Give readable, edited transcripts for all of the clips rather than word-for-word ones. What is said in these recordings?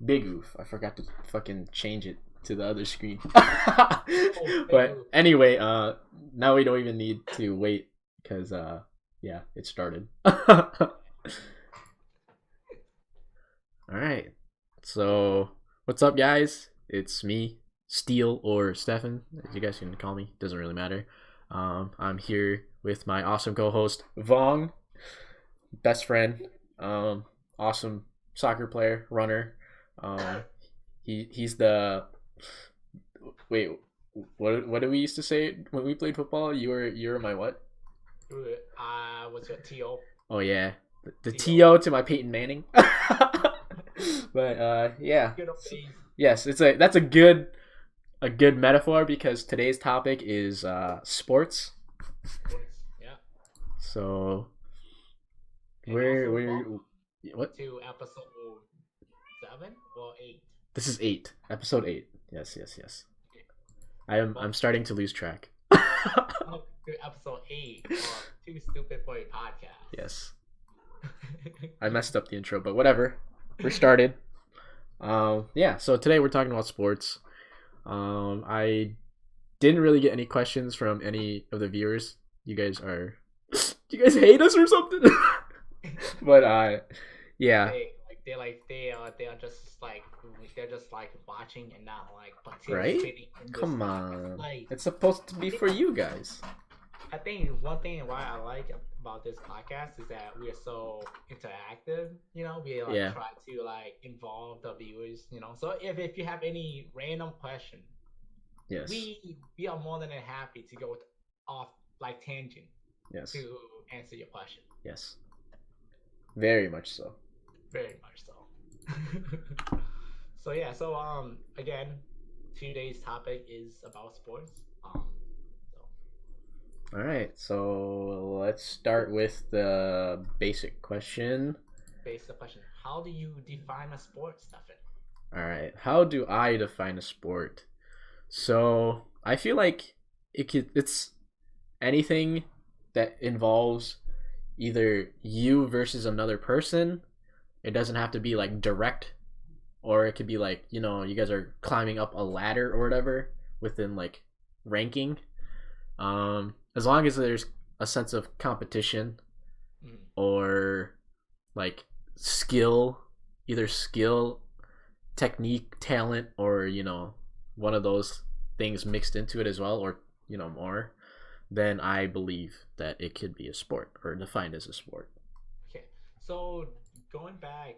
Big oof. I forgot to fucking change it to the other screen. Oh, But big. anyway, now we don't even need to wait because yeah, it started. All right. So what's up, guys? It's me, Steele or Stefan, as you guys can call me. Doesn't really matter. I'm here with my awesome co-host Vong, best friend, awesome soccer player, runner. Um, he's the wait. What did we used to say when we played football? You were my what? What's your TO? Oh yeah, the TO. TO to my Peyton Manning. But yeah, Good old days. yes, that's a good metaphor because today's topic is sports. Sports. Yeah. So And we're also we're welcome what? to episode 7 or 8. This is episode 8. Yes, yes, yes. Okay. I'm Welcome starting to lose track. to episode 8 of Too Stupid for a Podcast. Yes, I messed up the intro, but whatever. We're started. Yeah. So today we're talking about sports. I didn't really get any questions from any of the viewers. You guys are, you guys hate us or something? But yeah, They are just like they're just like watching and not like right? participating in this Come podcast. on, Like it's supposed to be for you guys. I think one thing why I like about this podcast is that we are so interactive. You know, we like Yeah. try to like involve the viewers. You know, so if you have any random question, Yes. we are more than happy to go off like tangent Yes. to answer your question. Yes. Very much so. Very much so. So yeah, so again, today's topic is about sports. So All right. So let's start with the basic question. basic question: how do you define a sport, Stefan? All right. How do I define a sport? So I feel like it's anything that involves either you versus another person. It doesn't have to be like direct, or it could be like, you guys are climbing up a ladder or whatever within like ranking. As long as there's a sense of competition Mm. or like skill, either skill, technique, talent, or one of those things mixed into it as well, or more, then I believe that it could be a sport or defined as a sport. Okay, so going back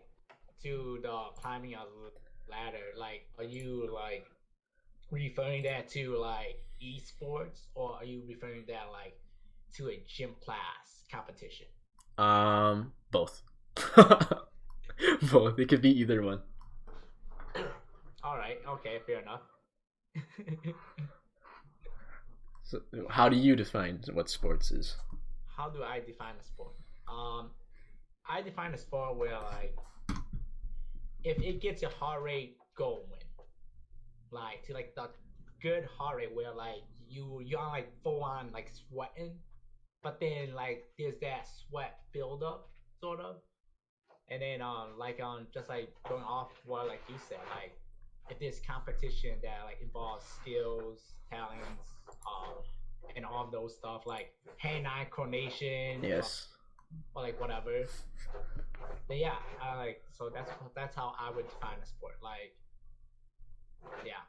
to the climbing of the ladder, like, are you like referring that to like esports, or are you referring that like to a gym class competition? Both. Both. It could be either one. All right, okay, fair enough. So, how do you define what sports is? How do I define a sport? Um, I define a sport where like if it gets your heart rate going, like to like the good heart rate where like you're like full on like sweating, but then like there's that sweat buildup sort of, and then like just like going off what like you said, like if there's competition that like involves skills, talents, and all of those stuff like hand-eye coordination, Yes. or like whatever. But yeah, I like so that's how I would define a sport. Like yeah,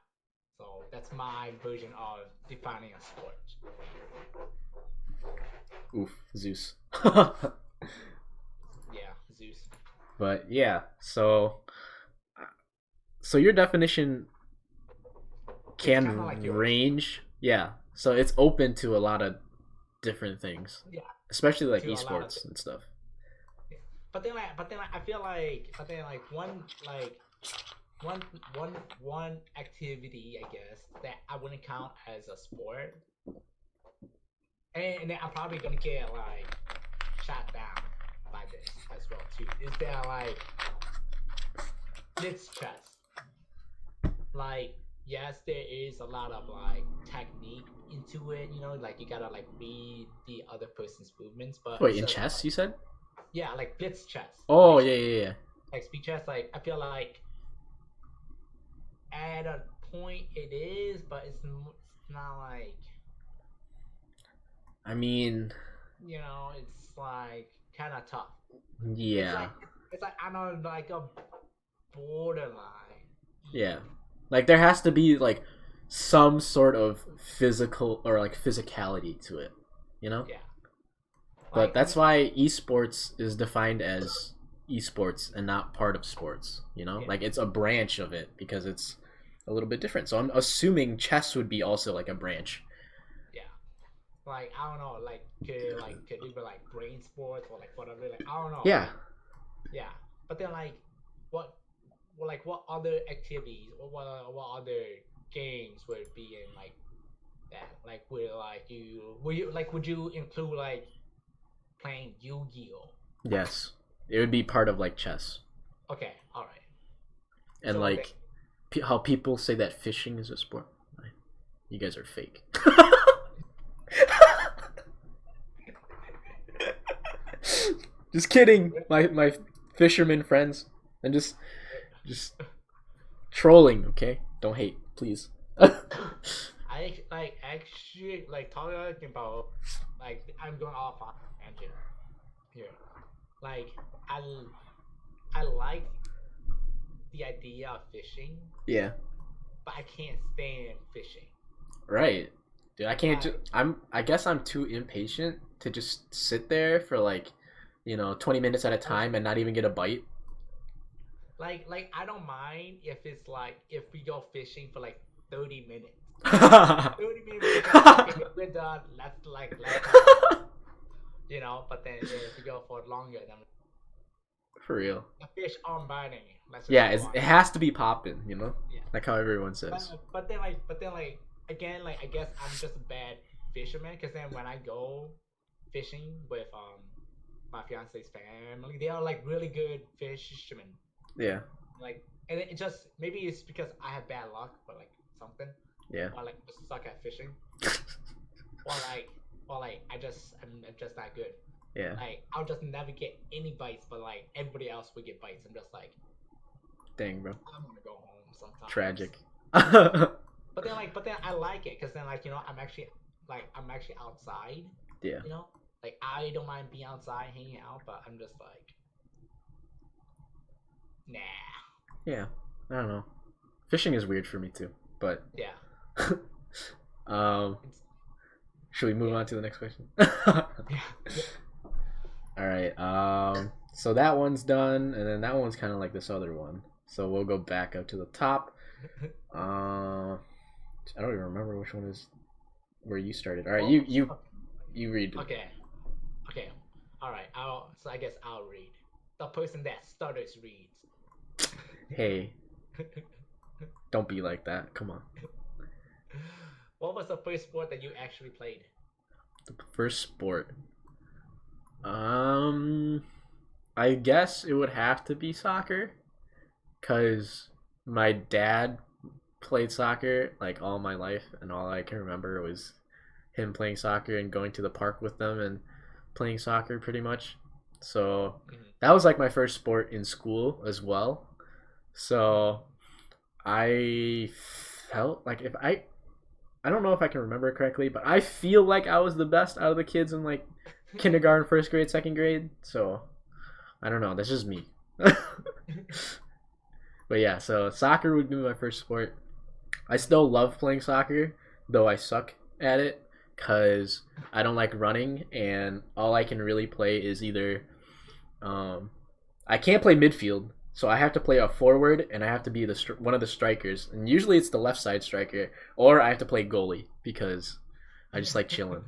so that's my version of defining a sport. Oof, Zeus. Yeah, Zeus. But yeah, so your definition It's can kind of like yours. range. Yeah. So it's open to a lot of different things, Yeah, especially like to a lot of esports and stuff. yeah. But then I feel like one one activity I guess that I wouldn't count as a sport, and then I'm probably gonna get like shot down by this as well too. Is that like blitz chess? Like yes, there is a lot of like technique into it. You know, like you gotta like read the other person's movements, but Wait, it's in just chess you said? yeah, like blitz chess, Oh yeah, yeah, yeah. like speed chess. Like I feel like at a point it is, but it's not like I mean, it's like kind of tough. It's yeah, like it's like I don't know, like a borderline yeah. even. Like there has to be like some sort of physical or like physicality to it, you know? Yeah, But like that's why esports is defined as esports and not part of sports, you know? yeah, Like it's a branch of it because it's a little bit different. So I'm assuming chess would be also like a branch. yeah. Like I don't know, could it be like brain sports or like whatever? Like I don't know, Yeah. like yeah. But then what, what other activities or what other games would be in like that? Like would you include like playing Yu-Gi-Oh? Yes. It would be part of like chess. Okay, all right. And So then like how people say that fishing is a sport. You guys are fake. Just kidding, my fisherman friends. I'm just trolling. Okay, don't hate, please. I actually like talking about like I'm going off on a tangent here. Like I I like the idea of fishing, Yeah, but I can't stand fishing. right, dude. I can't. Like I guess I'm too impatient to just sit there for like, 20 minutes at a like time and not even get a bite. like I don't mind if it's like if we go fishing for like 30 minutes. 30 minutes we just like okay, we're done. Let's have fun. But then if we go for longer, then For real. the fish aren't biting. Let's just Yeah, go on. it has to be popping. Yeah. Like how everyone says. But then again, like I guess I'm just a bad fisherman because then when I go fishing with my fiance's family, they are like really good fishermen. Yeah, Like, and it just maybe it's because I have bad luck or like something, yeah, or like just suck at fishing, or like I'm just that good. yeah. Like I'll just never get any bites, but like everybody else will get bites. I'm just like Dang, bro. I'm gonna go home sometimes. Tragic. But then I like it because then I'm actually outside. Yeah, Like I don't mind being outside hanging out, but I'm just like nah. yeah. I don't know. Fishing is weird for me too. But Yeah. um, It's, should we move yeah. on to the next question? Yeah. All right. So that one's done, and then that one's kind of like this other one. So we'll go back up to the top. I don't even remember which one is where you started. All right, Well, you read. okay. Okay. All right. So I guess I'll read. The person that stutters reads. Hey, don't be like that. Come on. What was the first sport that you actually played? The first sport. Um, I guess it would have to be soccer, cause my dad played soccer like all my life, and all I can remember was him playing soccer and going to the park with them and playing soccer pretty much. So Mhm. that was like my first sport in school as well. So I felt like if I don't know if I can remember it correctly, but I feel like I was the best out of the kids in like kindergarten, first grade, second grade. So I don't know. That's just me. But yeah, so soccer would be my first sport. I still love playing soccer, though I suck at it because I don't like running, and all I can really play is either um, I can't play midfield, so I have to play a forward, and I have to be one of the strikers, and usually it's the left side striker, or I have to play goalie because I just like chilling.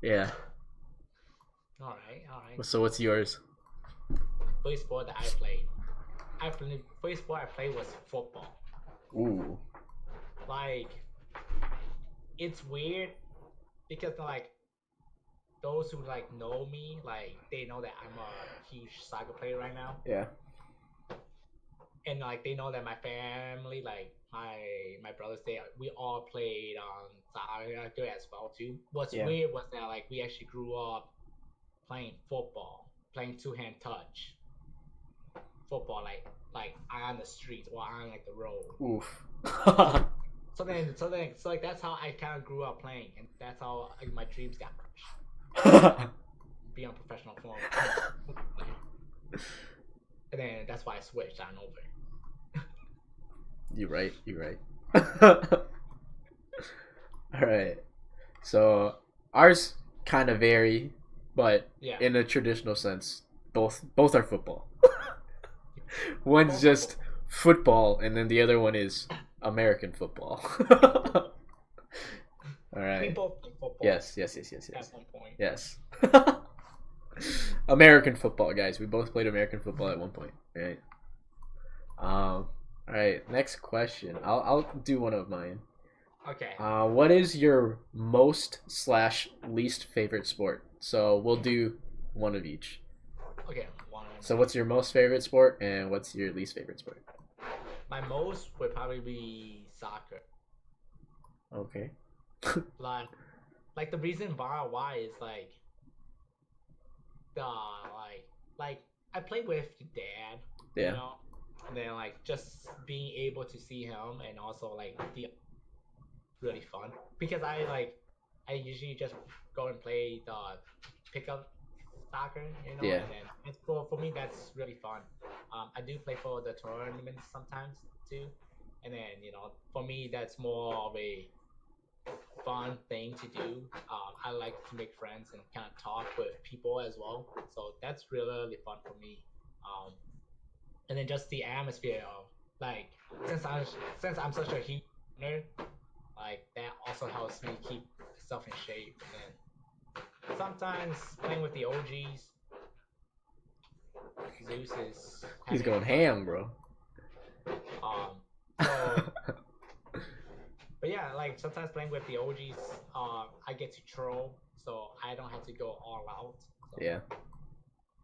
Yeah. All right. So what's yours? First sport that first sport I played was football. Ooh. Like it's weird because like those who like know me, like they know that I'm a huge soccer player right now, Yeah. and like they know that my family, like my brothers, we all played soccer as well too. What's Yeah. weird was that like we actually grew up playing football, playing two hand touch. football like on the street or on like the road. Oof. So like that's how I kind of grew up playing, and that's how like, my dreams got crushed. Be on professional form. And then that's why I switched on over. You're right. You're right. All right. So ours kind of vary, but Yeah. in a traditional sense, both are football. One's Both just football. football, and then the other one is American football. All I think right. both play football Yes. at one point. Yes. American football, guys. We both played American football at one point. Right. All right. Next question. I'll do one of mine. Okay. What is your most / least favorite sport? So we'll do one of each. Okay. One. So what's your most favorite sport and what's your least favorite sport? My most would probably be soccer. Okay. Like the reason why is like the like I played with your dad, Yeah. you know, and then like just being able to see him and also like the really fun because I usually just go and play the pickup soccer, you know, Yeah. and then it's for me that's really fun. I do play for the tournaments sometimes too, and then you know for me that's more of a fun thing to do. I like to make friends and kind of talk with people as well, so that's really fun for me. Um, and then just the atmosphere of like since I'm since I'm such a huge nerd, like that also helps me keep myself in shape. And then sometimes playing with the OGs, Zeus is He's having going fun. ham, bro. So but yeah, like sometimes playing with the OGs, I get to troll, so I don't have to go all out. So Yeah.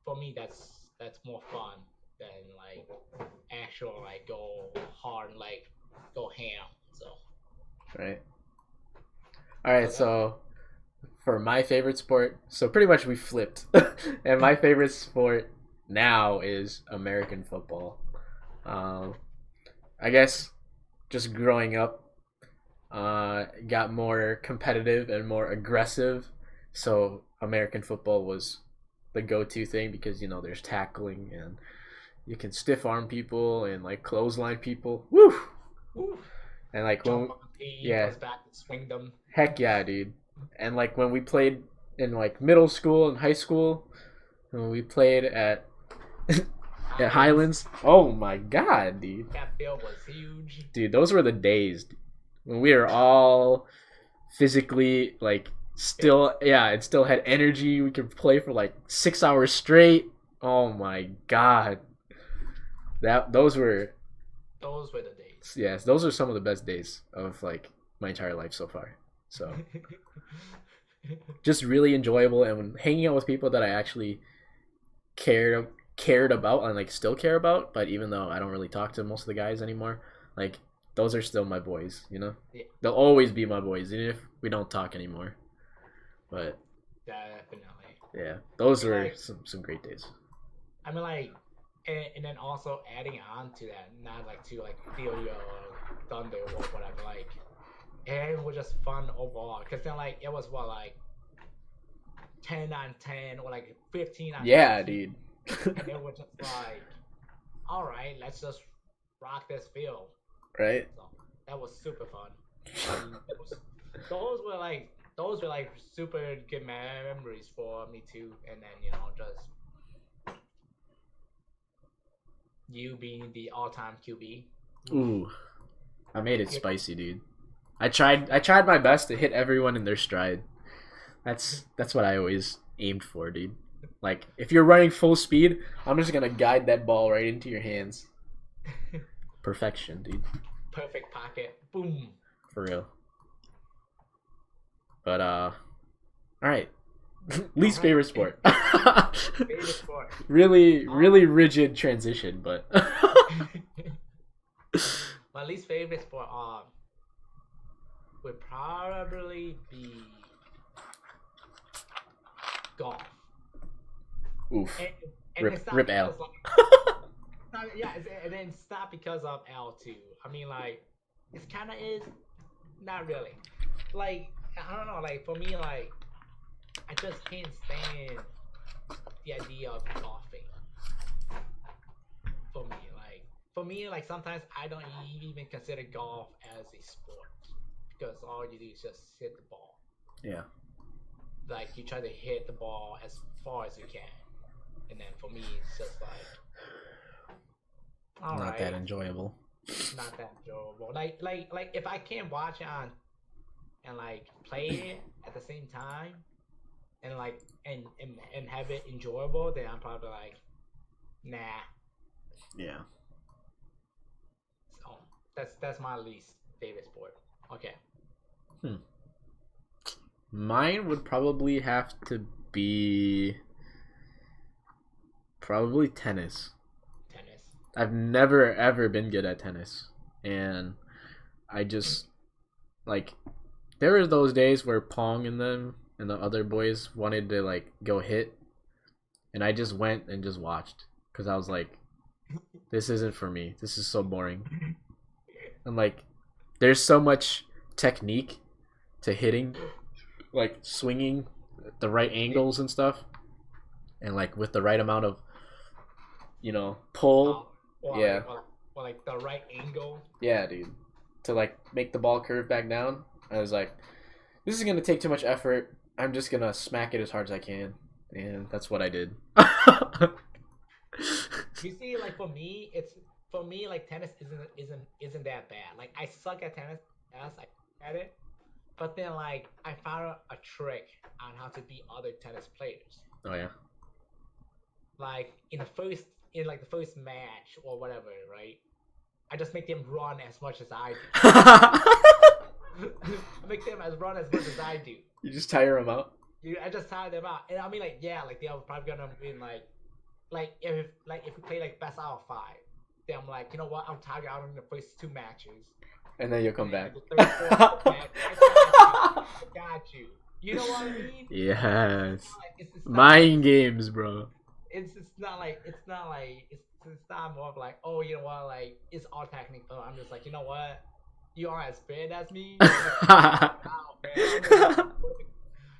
for me, that's more fun than like actual like go hard and like go ham. So Right. All right. so that's So for my favorite sport, so pretty much we flipped, and my favorite sport now is American football. Um, I guess just growing up, got more competitive and more aggressive. So American football was the go-to thing because you know there's tackling and you can stiff arm people and like clothesline people. Woo! woo, And like jump when on yeah, people's back and swing them. heck yeah, dude. And like when we played in like middle school and high school, when we played at at Highlands. Oh my god, dude. That field was huge. Dude, those were the days when we were all physically like still and still had energy. We could play for like 6 hours straight. Oh my god. Those were Those were the days. yes, those are some of the best days of like my entire life so far. So just really enjoyable and when hanging out with people that I actually cared about and like still care about, but even though I don't really talk to most of the guys anymore, like those are still my boys, you know? Yeah. They'll always be my boys, even if we don't talk anymore. But Definitely. yeah, those I mean, were like, some great days. I mean, like, and then also adding on to that, not like to like feel your thunder or whatever, like, it was just fun overall. Because then, like, it was what, like, 10 on 10 or like 15 on Yeah, 15. dude. And it was just like, all right, let's just rock this field. Right? So that was super fun. And those were like super good memories for me too. And then you know just you being the all-time QB. Ooh, I made it Good. spicy, dude. I tried my best to hit everyone in their stride. That's what I always aimed for, dude. Like if you're running full speed, I'm just gonna guide that ball right into your hands. Perfection, dude. Perfect pocket. Boom. For real. But alright. Least favorite sport. Favorite sport. Really rigid transition, but My least favorite sport would probably be golf. oof. And it's not Rip because Al. like, it's not yeah, and then it's not because of L2. I mean, like, it's kind of is, not really. Like, I don't know. Like for me, like, I just can't stand the idea of golfing. For me, like sometimes I don't even consider golf as a sport because all you do is just hit the ball. Yeah. Like you try to hit the ball as far as you can, and then for me, it's just like, all Not that right, enjoyable. not that enjoyable. Like if I can't watch it on and like play it at the same time and like and have it enjoyable, then I'm probably like, nah. Yeah. So that's my least favorite sport. Okay. Mine would probably have to be probably tennis. Tennis. I've never ever been good at tennis, and I just like there were those days where Pong and them and the other boys wanted to like go hit, and I just went and just watched because I was like, this isn't for me. This is so boring. And like, there's so much technique to hitting, like swinging at the right angles and stuff, and like with the right amount of, pull. Yeah. Like the right angle. Yeah, dude. To like make the ball curve back down. I was like, this is gonna take too much effort. I'm just gonna smack it as hard as I can, and that's what I did. You see, like for me, like tennis isn't that bad. Like I suck at tennis as I at it, but then like I found a trick on how to beat other tennis players. Oh yeah. Like in like the first match or whatever, right? I just make them run as much as I do. I make them run as much as I do. You just tire them out. I just tire them out, and I mean, like, yeah, like they're probably gonna win, if we play like best out of 5, then I'm like, you know what, I'm tired out in the first 2 matches, and then you'll come back. The third, fourth match, I got you. You know what I mean? Yes. It's Mind games, bro. It's not more of like, oh, you know what, like it's all technical. I'm just like, you know what, you are as bad as me.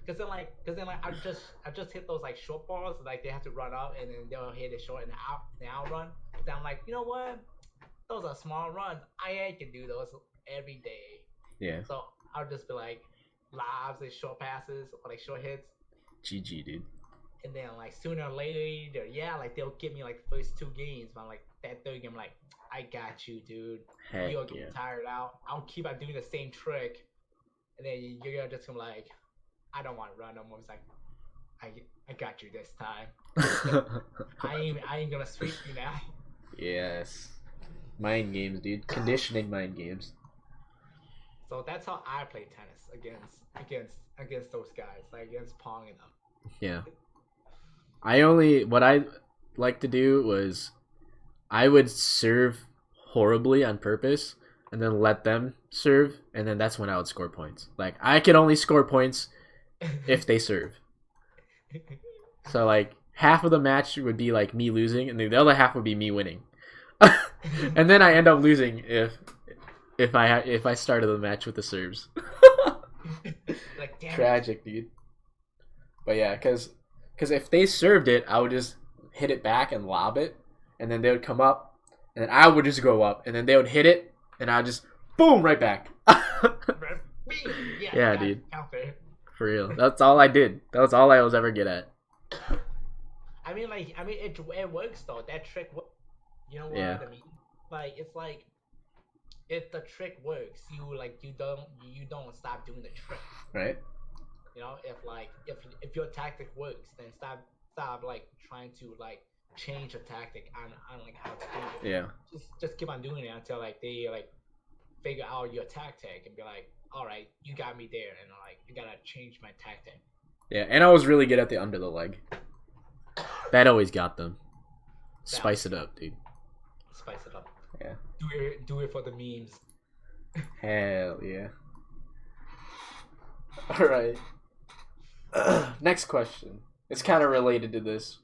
Because then like I just hit those like short balls, like they have to run up and then they'll hit it short and out run. But then I'm like, you know what, those are small runs. I can do those every day. Yeah. So I'll just be like lobs and short passes or like short hits. GG, dude. And then like sooner or later, like they'll give me like the first 2 games, but I'm like that third game, I'm like, I got you, dude. Heck You'll get tired out. I'll keep on doing the same trick, and then you're just gonna like, I don't want to run no more. It's like, I got you this time. I ain't gonna sweep you now. Yes. Mind games, dude. Conditioning mind games. So that's how I play tennis against those guys, like against Pong and them. Yeah. What I like to do was I would serve horribly on purpose and then let them serve, and then that's when I would score points. Like I could only score points if they serve. So like half of the match would be like me losing, and the other half would be me winning. And then I end up losing if I started the match with the serves. Like, damn Tragic, dude. But yeah, because if they served it, I would just hit it back and lob it, and then they would come up, and then I would just go up, and then they would hit it, and I'd just boom right back. Yeah, dude. For real. That's all I did. That was all I was ever good at. I mean, it works though. That trick works. You know what I mean? Like, it's like, if the trick works, you don't stop doing the trick. Right. You know, if your tactic works, then stop like trying to like change a tactic on like how to do it. Yeah. Just keep on doing it until like they like figure out your tactic and be like, all right, you got me there, and like I gotta change my tactic. Yeah, and I was really good at the under the leg. That always got them. Spice it up, dude. Spice it up. Yeah. Do it for the memes. Hell yeah. All right. Next question. It's kind of related to this.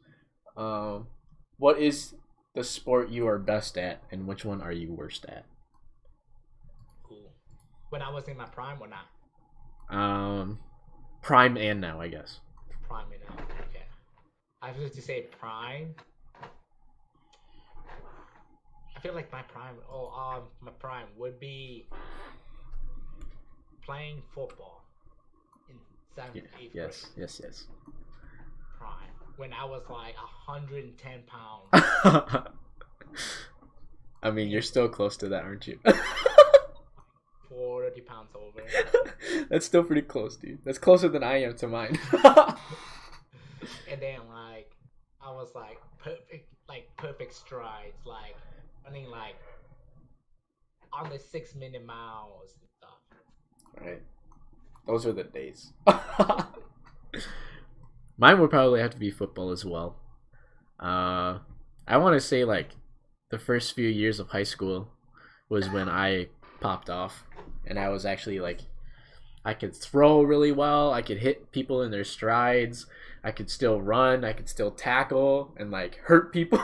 What is the sport you are best at, and which one are you worst at? Ooh. When I was in my prime or not? Prime and now, I guess. Prime now. Okay. I was to say prime. I feel like my prime. My prime would be playing football in seventh, eighth grade. Yes. Prime when I was like 110 pounds. I mean, you're still close to that, aren't you? 40 pounds over. That's still pretty close, dude. That's closer than I am to mine. And then like I was like perfect strides, like running like on the 6 minute miles and stuff. Right. Those are the days. Mine would probably have to be football as well. I want to say like the first few years of high school was when I popped off, and I was actually like, I could throw really well. I could hit people in their strides. I could still run. I could still tackle and like hurt people.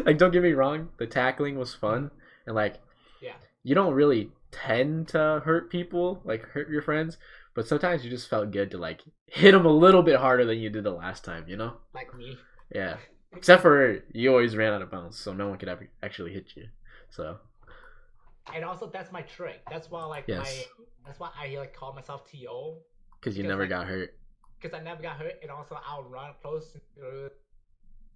Like, don't get me wrong, the tackling was fun, and like, Yeah. you don't really tend to hurt people, like hurt your friends, but sometimes you just felt good to like hit them a little bit harder than you did the last time, you know? Like me. Yeah. Except for you always ran out of bounds, so no one could ever actually hit you. So. And also that's my trick. That's why like Yes. that's why I like call myself TO. Because you never like, got hurt. Because I never got hurt, and also I'll run close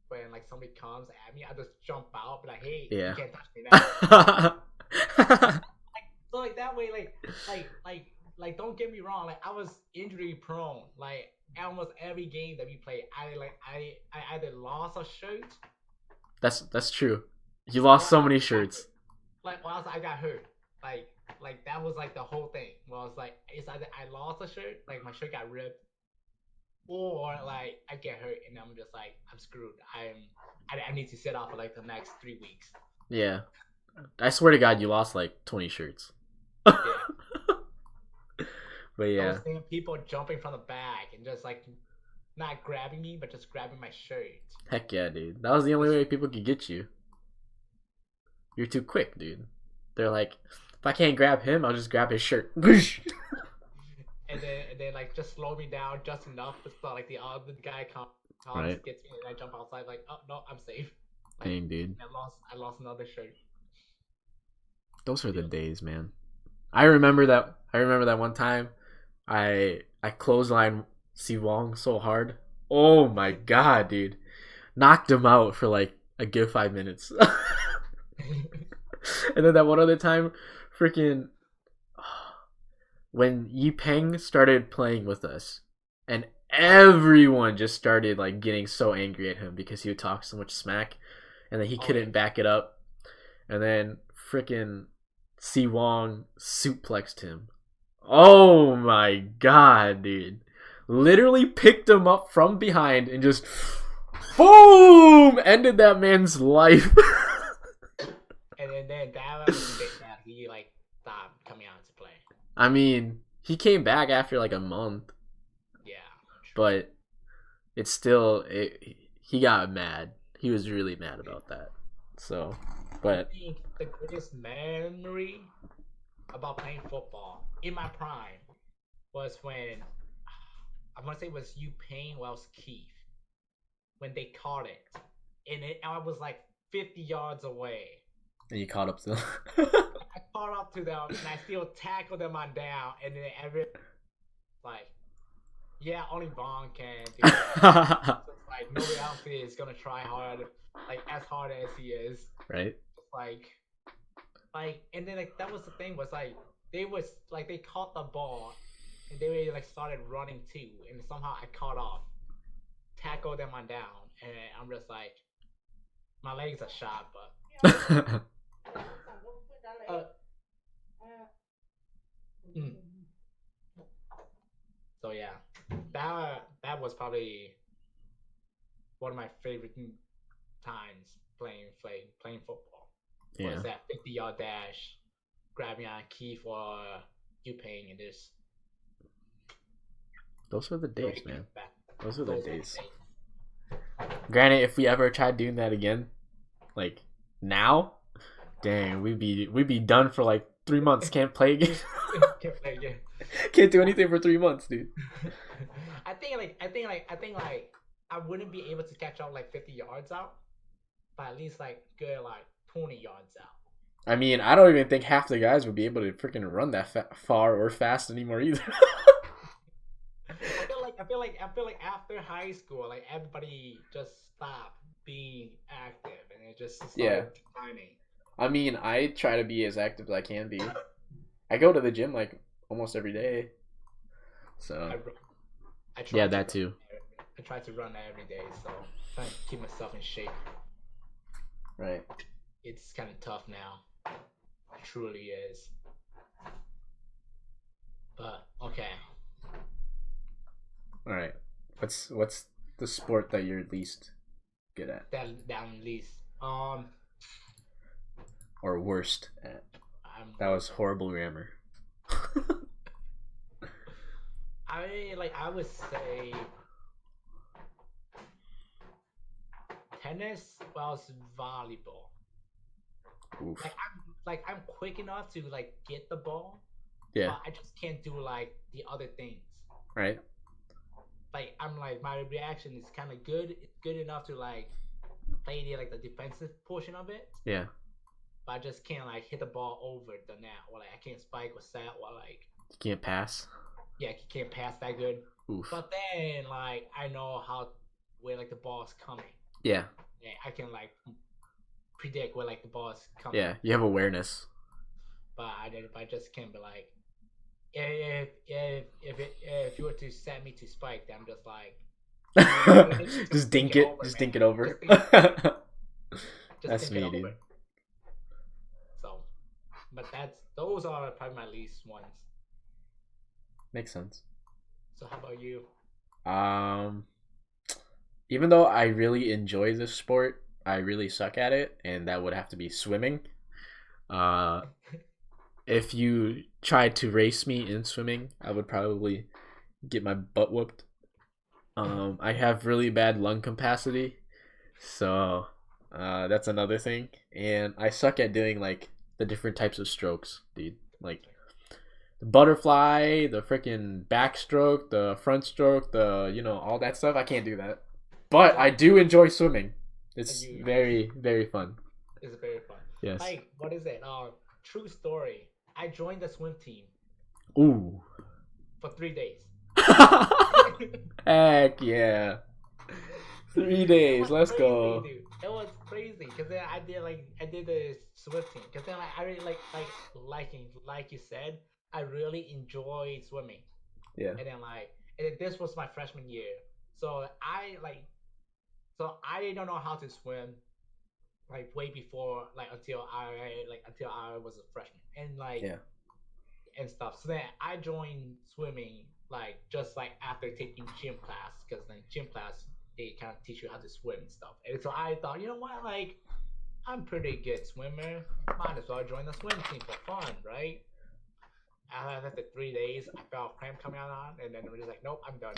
when like somebody comes at me. I just jump out, be like, "Hey, Yeah. you can't touch me now." So like that way, like don't get me wrong. Like I was injury prone. Like almost every game that we played, I either lost a shirt. That's true. You lost so many shirts. Like or else I got hurt. Like that was like the whole thing. Well, it's like it's either I lost a shirt, like my shirt got ripped, or like I get hurt and I'm just like I'm screwed. I need to sit out for like the next 3 weeks. Yeah. I swear to God, you lost like 20 shirts. Yeah. But yeah. Those same people jumping from the back and just like not grabbing me, but just grabbing my shirt. Heck yeah, dude. That was the only way people could get you. You're too quick, dude. They're like, if I can't grab him, I'll just grab his shirt. and then like just slow me down just enough so like the other guy comes Right. gets me and I jump outside like, oh no, I'm safe. Like, Dang, dude. I lost another shirt. Those are the days, man. I remember that one time I clotheslined Si Wong so hard. Oh my god, dude. Knocked him out for like a good 5 minutes. And then that one other time, freaking when Yi Peng started playing with us, and everyone just started like getting so angry at him because he would talk so much smack, and then he couldn't back it up, and then freaking Si Wong suplexed him. Oh my god, dude! Literally picked him up from behind and just boom ended that man's life. And then that was the day that he like stopped coming out to play. I mean, he came back after like a month, Yeah. but it's still he got mad. He was really mad about that. So, but I think the greatest memory about playing football in my prime was when I want to say it was you Payne Wells Keith when they caught it, and I was like 50 yards away. and you caught up to them. I caught up to them and I still tackled them on down, and then like, yeah, only Vaughn can do that. So it's like nobody else is gonna try hard, like as hard as he is. Right. Like, and then like that was the thing was like they caught the ball, and they like started running too, and somehow I caught off, tackled them on down, and I'm just like, my legs are shot, but. So yeah, that was probably one of my favorite times playing football. Yeah. Was that 50-yard dash, grabbing on key for you paying and this. Those were the days, man. Those were the days. days. Granted, if we ever tried doing that again, like now, dang, we'd be done for like 3 months. Can't play again. Can't play again. Can't do anything for 3 months, dude. I think I wouldn't be able to catch up like 50 yards out, but at least like good like 20 yards out. I mean, I don't even think half the guys would be able to freaking run that far or fast anymore either. I feel like after high school, like everybody just stopped being active and it just Yeah. started declining. I mean, I try to be as active as I can be. I go to the gym like almost every day. So, I I yeah, try to that run. too. I try to run every day, so trying to keep myself in shape. Right. It's kind of tough now. It truly is. But okay, All right. What's the sport that you're least good at that at least. or worst at? I'm That was horrible grammar. I would say tennis plus volleyball. Oof. I'm quick enough to like get the ball, Yeah. but I just can't do like the other things. Right. Like I'm like my reaction is kind of good. It's good enough to like play the defensive portion of it, Yeah. but I just can't like hit the ball over the net or like I can't spike or set or like You can't pass. yeah, I can't pass that good. Oof. But then like I know how where like the ball's coming. Yeah. Yeah, I can like predict where like the ball's coming. Yeah. You have awareness. But I just can't be like if you were to set me to spike, then I'm just like Just think dink it it. over, Just man. dink it over. Just That's think it me, over. dude. So, but those are probably my least ones. Makes sense. So how about you? Um, even though I really enjoy this sport, I really suck at it, and that would have to be swimming. Uh, if you tried to race me in swimming, I would probably get my butt whooped. I have really bad lung capacity, so that's another thing. And I suck at doing like the different types of strokes, dude. Like the butterfly, the freaking backstroke, the front stroke, the all that stuff. I can't do that, but I do enjoy swimming. It's You very very fun. It's very fun. Yes. Like what is it? True story. I joined the swim team Ooh. for 3 days. Heck yeah. 3 days. It was Let's crazy, go. dude. It was crazy because then I did the swim team because then like I really like you said I really enjoy swimming Yeah. and then this was my freshman year so I don't know how to swim like way before until I was a freshman and Yeah. and stuff. So then I joined swimming like just like after taking gym class because then gym class they kind of teach you how to swim and stuff. And so I thought, you know what, like I'm pretty good swimmer. Might as well join the swim team for fun, right? After 3 days, I felt cramp coming on, and then I'm just like, nope, I'm done.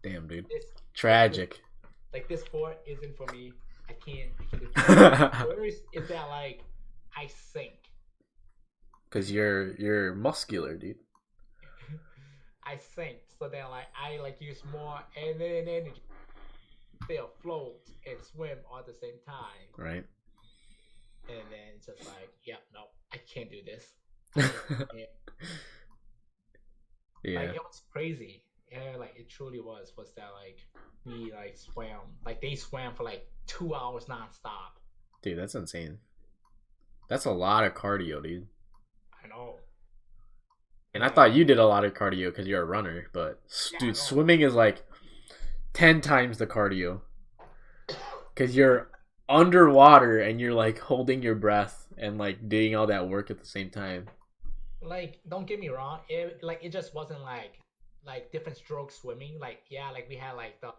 Damn, dude. This Tragic. this sport isn't for me. I can't do it. Worse is that like I sink. Cause you're muscular, dude. I sink. So then like I like use more and then energy to afloat and swim all at the same time. Right. And then it's just like, yeah, no, I can't do this. I can't. Like Yeah. it was crazy. Yeah, like it truly was that like we like swam like they swam for like 2 hours nonstop. Dude, that's insane. That's a lot of cardio, dude. I know. And I thought you did a lot of cardio because you're a runner, but Yeah, dude, I know. swimming is like 10 times the cardio because you're underwater and you're like holding your breath and like doing all that work at the same time. Like don't get me wrong, it just wasn't like different stroke swimming. Like yeah, like we had like the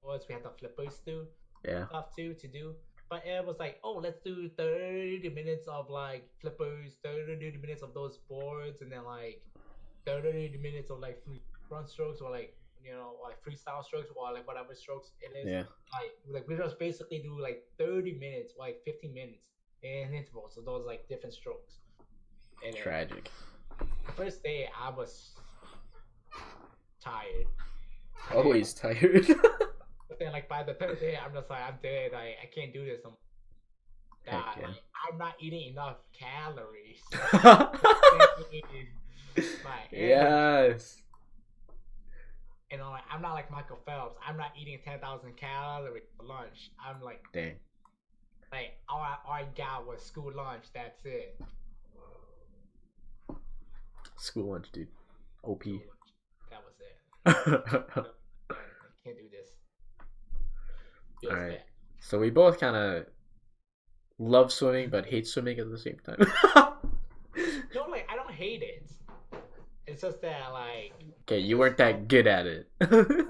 boards, we had the flippers too, Yeah. stuff too to do. But it was like, oh, let's do 30 minutes of like flippers, 30 minutes of those boards, and then like 30 minutes of like front strokes or like like freestyle strokes or like whatever strokes it is. Yeah. Like we just basically do like 30 minutes, like 15 minutes in intervals. So those like different strokes. And then Tragic. the first day I was tired. Always tired. But then like by the third day, I'm just like I'm dead. I can't do this. Heck yeah. Like, I'm not eating enough calories. My energy. Yes. And like, I'm not like Michael Phelps. I'm not eating 10,000 calories for lunch. I'm like, Dang. like all I got was school lunch. That's it. School lunch, dude. OP. School lunch. That was it. I can't do this. Feels All right. bad. So we both kind of love swimming, but hate swimming at the same time. No, like I don't hate it. It's just that like. Okay, you weren't that good at it. I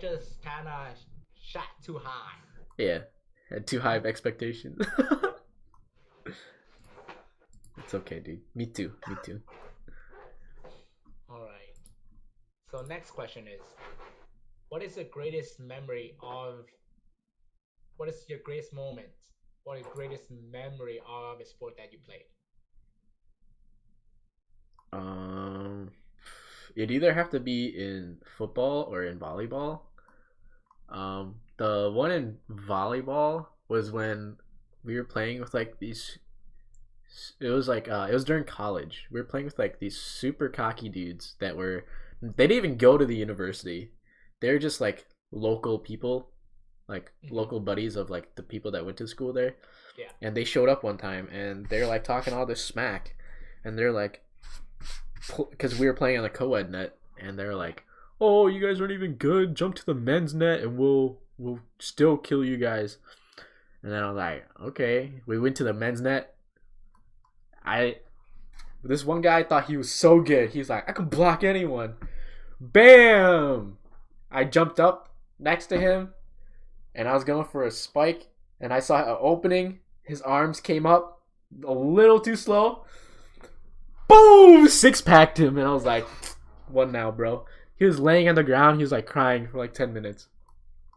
just kind of shot too high. Yeah, had too high of expectations. It's okay, dude. Me too. Me too. All right. So next question is, what is the greatest memory of? What is your greatest moment? What is your greatest memory of a sport that you played? It'd either have to be in football or in volleyball. The one in volleyball was when we were playing with like these. It was like it was during college. We were playing with like these super cocky dudes that were. They didn't even go to the university. They're just like local people, like local buddies of like the people that went to school there. Yeah. And they showed up one time and they're like talking all this smack, and they're like, because we were playing on the co-ed net, and they're like, "Oh, you guys aren't even good. Jump to the men's net, and we'll still kill you guys." And then I was like, "Okay." We went to the men's net. This one guy thought he was so good. He's like, "I can block anyone." Bam! I jumped up next to him, and I was going for a spike, and I saw an opening. His arms came up a little too slow. Boom! Six-packed him, and I was like, "What now, bro?" He was laying on the ground. He was like crying for like 10 minutes.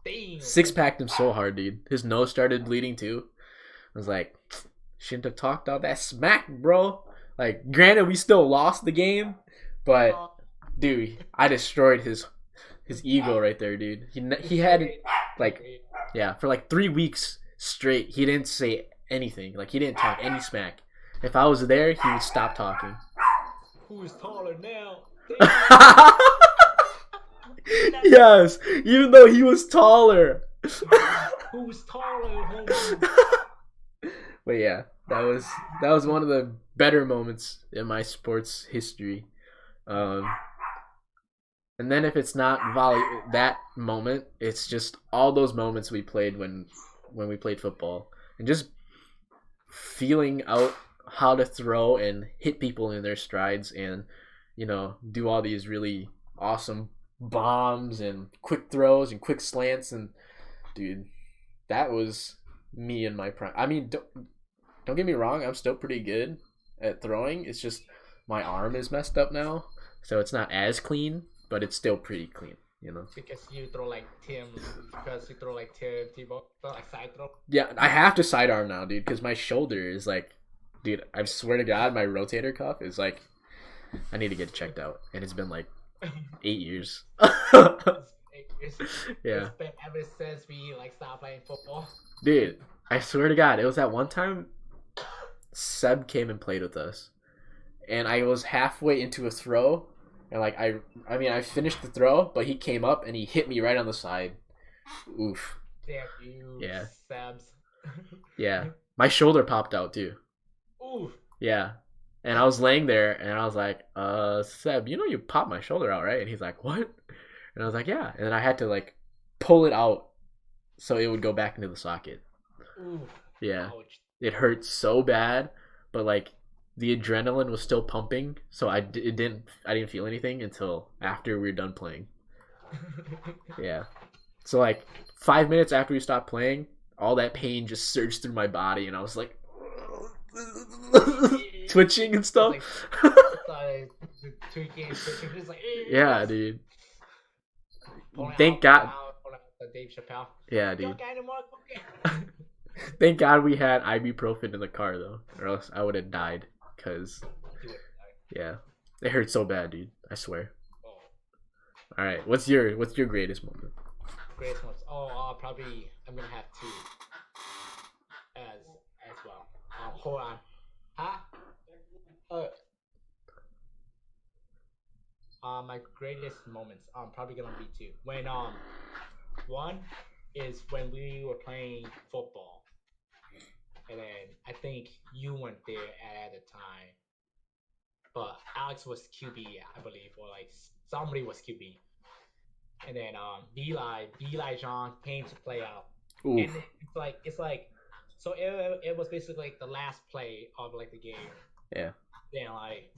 Damn. Six-packed him so hard, dude. His nose started bleeding too. I was like, shouldn't have talked all that smack, bro. Like, granted, we still lost the game, but dude, I destroyed his ego right there, dude. He had like, yeah, for like 3 weeks straight, he didn't say anything. Like, he didn't talk any smack. If I was there, he would stop talking. Who's taller now? Yes, even though he was taller. Who's taller, homie? But yeah, that was one of the better moments in my sports history. And then if it's not that moment, it's just all those moments we played when we played football, and just feeling out how to throw and hit people in their strides, and do all these really awesome bombs and quick throws and quick slants. And dude, that was me in my prime. I mean, don't get me wrong, I'm still pretty good at throwing. It's just my arm is messed up now, so it's not as clean, but it's still pretty clean, Because you throw like Tim, Tebow, like side throw. Yeah, I have to sidearm now, dude, because my shoulder is like, dude, I swear to God, my rotator cuff is like, I need to get it checked out, and it's been like 8 years. It's Yeah, been ever since we like stopped playing football. dude, I swear to God, it was that one time Seb came and played with us, and I was halfway into a throw, and like I finished the throw, but he came up and he hit me right on the side. Oof. Damn you, Yeah. Sebs. Yeah, my shoulder popped out too. Ooh. Yeah, and I was laying there, and I was like, Seb, you popped my shoulder out, right?" And he's like, "What?" And I was like, "Yeah." And then I had to like pull it out so it would go back into the socket. Ooh. Yeah. Ouch. It hurt so bad, but like the adrenaline was still pumping, so I didn't feel anything until after we were done playing. Yeah. So like 5 minutes after we stopped playing, all that pain just surged through my body, and I was like twitching and stuff. Tweaking, just like Yeah, dude. Thank God. pulling out the Dave Chappelle. Yeah, You don't dude. got any more cocaine. Thank God we had ibuprofen in the car though, or else I would have died. Cause He would die. yeah, it hurt so bad, dude. I swear. Oh, All right, what's your greatest moment? greatest ones. Oh, probably I'm gonna have two as well. Hold on. Huh? Uh, my greatest moments. Probably gonna be two. When one is when we were playing football, and then I think you weren't there at the time, but Alex was QB, I believe, or like somebody was QB, and then Eli Jean came to play out, Oof. and it's like, so it was basically like the last play of like the game. Yeah. Then like,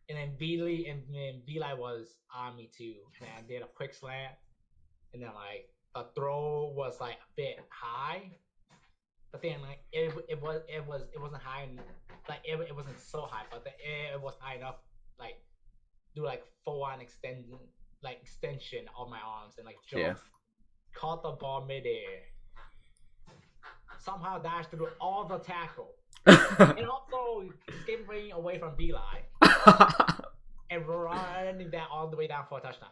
and then Beli was on me too, and then I did a quick slant, and then like the throw was like a bit high, but then like it wasn't high, like it wasn't so high, but it was high enough, like do like full on extension of my arms and like jump, Yeah. caught the ball midair, somehow dashed through all the tackle, and also skipping away from Beli and running that all the way down for a touchdown.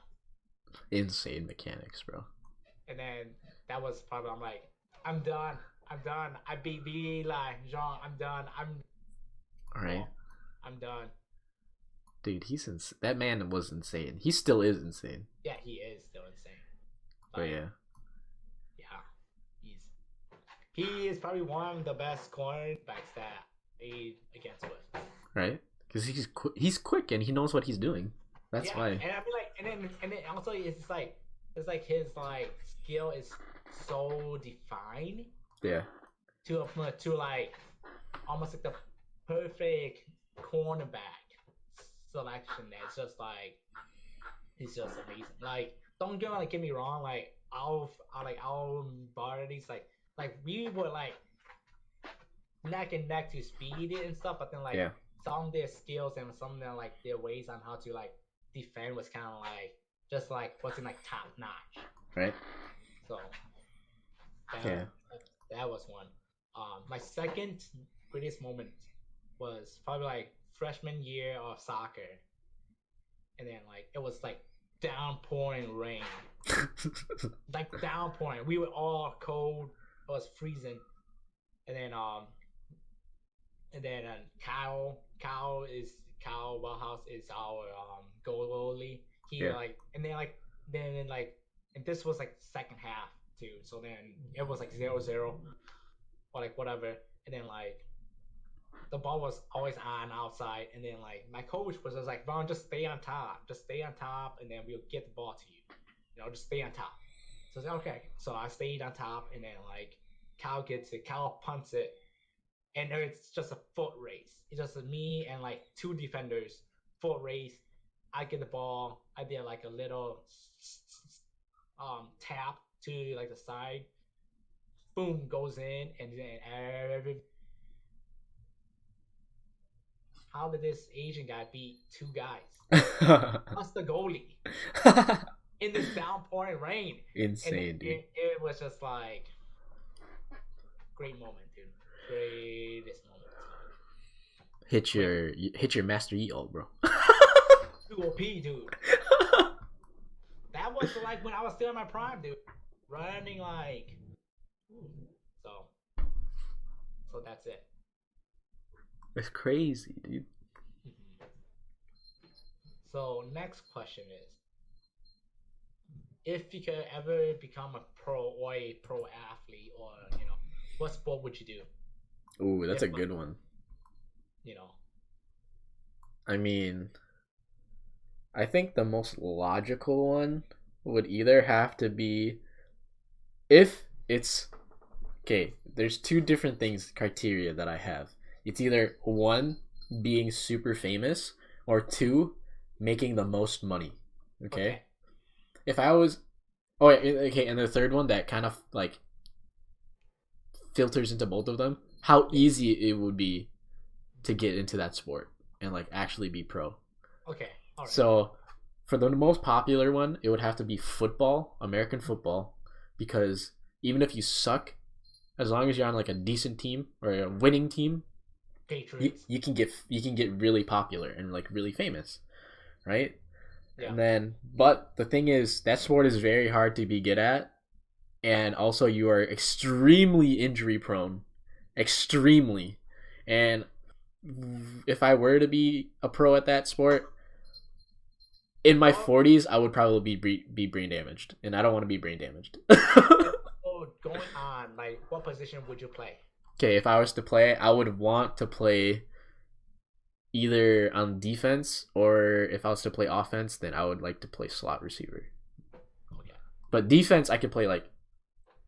Insane mechanics, bro. And then that was probably, I'm like, I'm done. I beat Beli Jean. I'm done. All right. I'm done. Dude, that man was insane. He still is insane. Yeah, he is still insane. But yeah. Yeah, he is probably one of the best cornerbacks that played against us. Right? Because he's quick and he knows what he's doing. That's why. And I feel like, and then also it's like his like skill is so defined. Yeah. To like almost like the perfect cornerback selection. It's just like, it's just amazing. Like, don't get me wrong. Like our bodies, like we were like neck and neck to speed it and stuff, but then like some of their skills and some of their like their ways on how to like defend was kind of like just like wasn't like top notch. Right. So that was one. My second greatest moment was probably like freshman year of soccer, and then like it was like downpouring rain, like downpouring. We were all cold. It was freezing, and then Kyle Wellhouse is our goalie. He like, and and this was like second half too. So then it was like 0-0 or like whatever, and then like the ball was always on outside, and then like my coach was just like, "Ron, just stay on top, and then we'll get the ball to you. You know, just stay on top." So I was like, okay. So I stayed on top, and then like Kyle gets it, Kyle punts it, and it's just a foot race. It's just me and like two defenders, foot race. I get the ball. I did like a little tap to like the side. Boom, goes in, and then how did this Asian guy beat two guys plus the goalie in this downpouring rain? Insane, dude. It was just like great moment, dude. Greatest moment. Hit your Master Yi ult, bro. 2OP, dude. That was like when I was still in my prime, dude. Running like, so that's it. It's crazy, dude. So next question is, if you could ever become a pro athlete, or what sport would you do? Ooh, that's a good one. I mean, I think the most logical one would either have to be, if it's okay, there's two different criteria that I have. It's either one, being super famous, or two, making the most money. Okay. If I was, and the third one that kind of like filters into both of them, how easy it would be to get into that sport and like actually be pro. Okay. All right. So for the most popular one, it would have to be football, American football, because even if you suck, as long as you're on like a decent team or a winning team, Patriots. you can get really popular and like really famous, right? Yeah. And then, but the thing is, that sport is very hard to be good at, and also you are extremely injury prone, extremely. And if I were to be a pro at that sport, in my 40s, I would probably be brain damaged, and I don't want to be brain damaged. So going on, like, what position would you play? Okay, if I was to play, I would want to play either on defense, or if I was to play offense, then I would like to play slot receiver. Okay. But defense, I could play like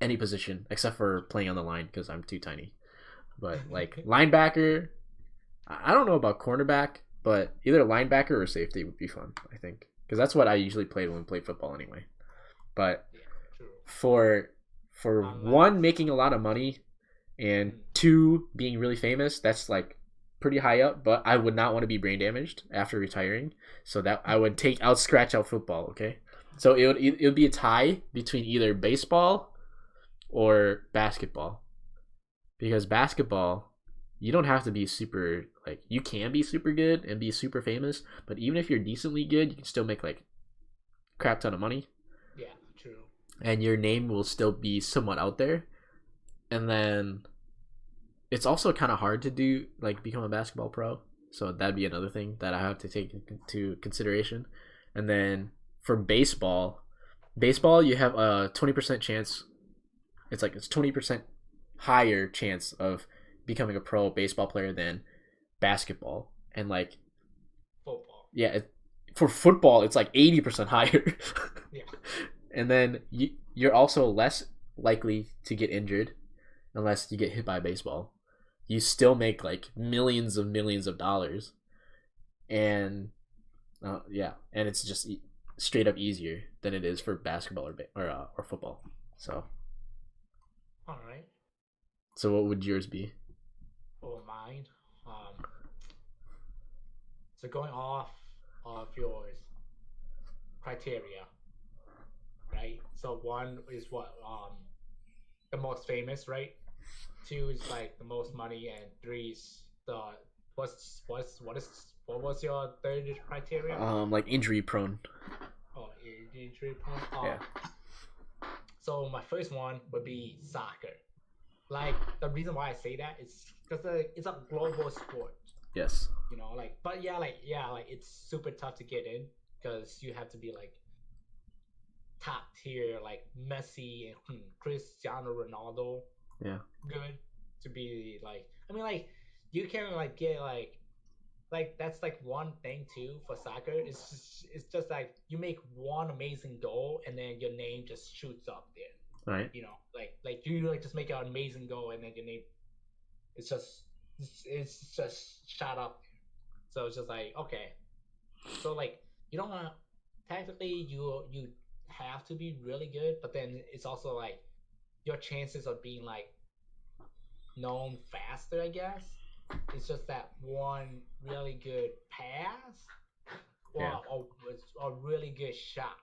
any position except for playing on the line because I'm too tiny. But like linebacker, I don't know about cornerback, but either linebacker or safety would be fun, I think, because that's what I usually played when we played football anyway. But Yeah, true. for Unless, one, making a lot of money, and two, being really famous, that's like pretty high up. But I would not want to be brain damaged after retiring, so that I would scratch out football. Okay, so it would be a tie between either baseball or basketball, because basketball, you don't have to be super, like, you can be super good and be super famous, but even if you're decently good, you can still make like crap ton of money, yeah, true. and your name will still be somewhat out there. And then it's also kind of hard to do, like, become a basketball pro, so that'd be another thing that I have to take into consideration. And then for baseball you have a 20% chance. It's 20% higher chance of becoming a pro baseball player than basketball. And like, Football. yeah, for football it's like 80% higher. Yeah. And then you're also less likely to get injured unless you get hit by a baseball. You still make like millions of dollars, and yeah, and it's just straight up easier than it is for basketball or football. So All right. so what would yours be? For mine, um, so going off of yours criteria, right? So one is what the most famous, right? Two is like the most money, and three is the what was your third criteria? Like injury prone. Oh, injury point. Yeah. So my first one would be soccer. Like, the reason why I say that is because it's a global sport. Yes. You know, like, but like it's super tough to get in because you have to be like top tier, like Messi and Cristiano Ronaldo Yeah. good to be like. I mean, like, you can like get like that's like one thing too for soccer. It's just like you make one amazing goal and then your name just shoots up there. All right. You know, like you like just make an amazing goal and then your name it's just it's just shot up there. So it's just like, okay, so like you don't want to technically you have to be really good, but then it's also like your chances of being like known faster, I guess. It's just that one really good pass or Yeah. a really good shot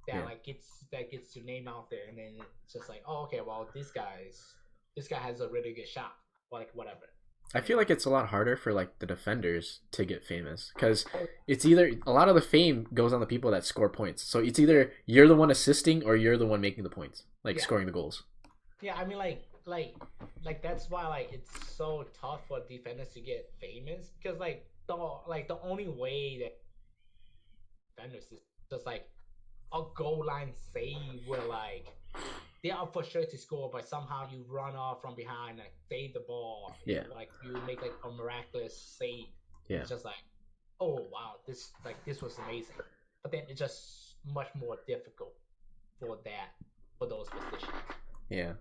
that Yeah. like gets your name out there, and then it's just like, oh, okay, well this guy has a really good shot, or like whatever. I You feel know? like it's a lot harder for like the defenders to get famous, because it's either a lot of the fame goes on the people that score points. So it's either you're the one assisting or you're the one making the points, like Yeah, scoring the goals. yeah. I mean, like that's why like it's so tough for defenders to get famous because the only way that defenders is just like a goal line save where like they are for sure to score, but somehow you run off from behind and save the ball. Yeah. Like you make like a miraculous save. Yeah. It's just like, oh wow, this was amazing. But then it's just much more difficult for those positions. Yeah.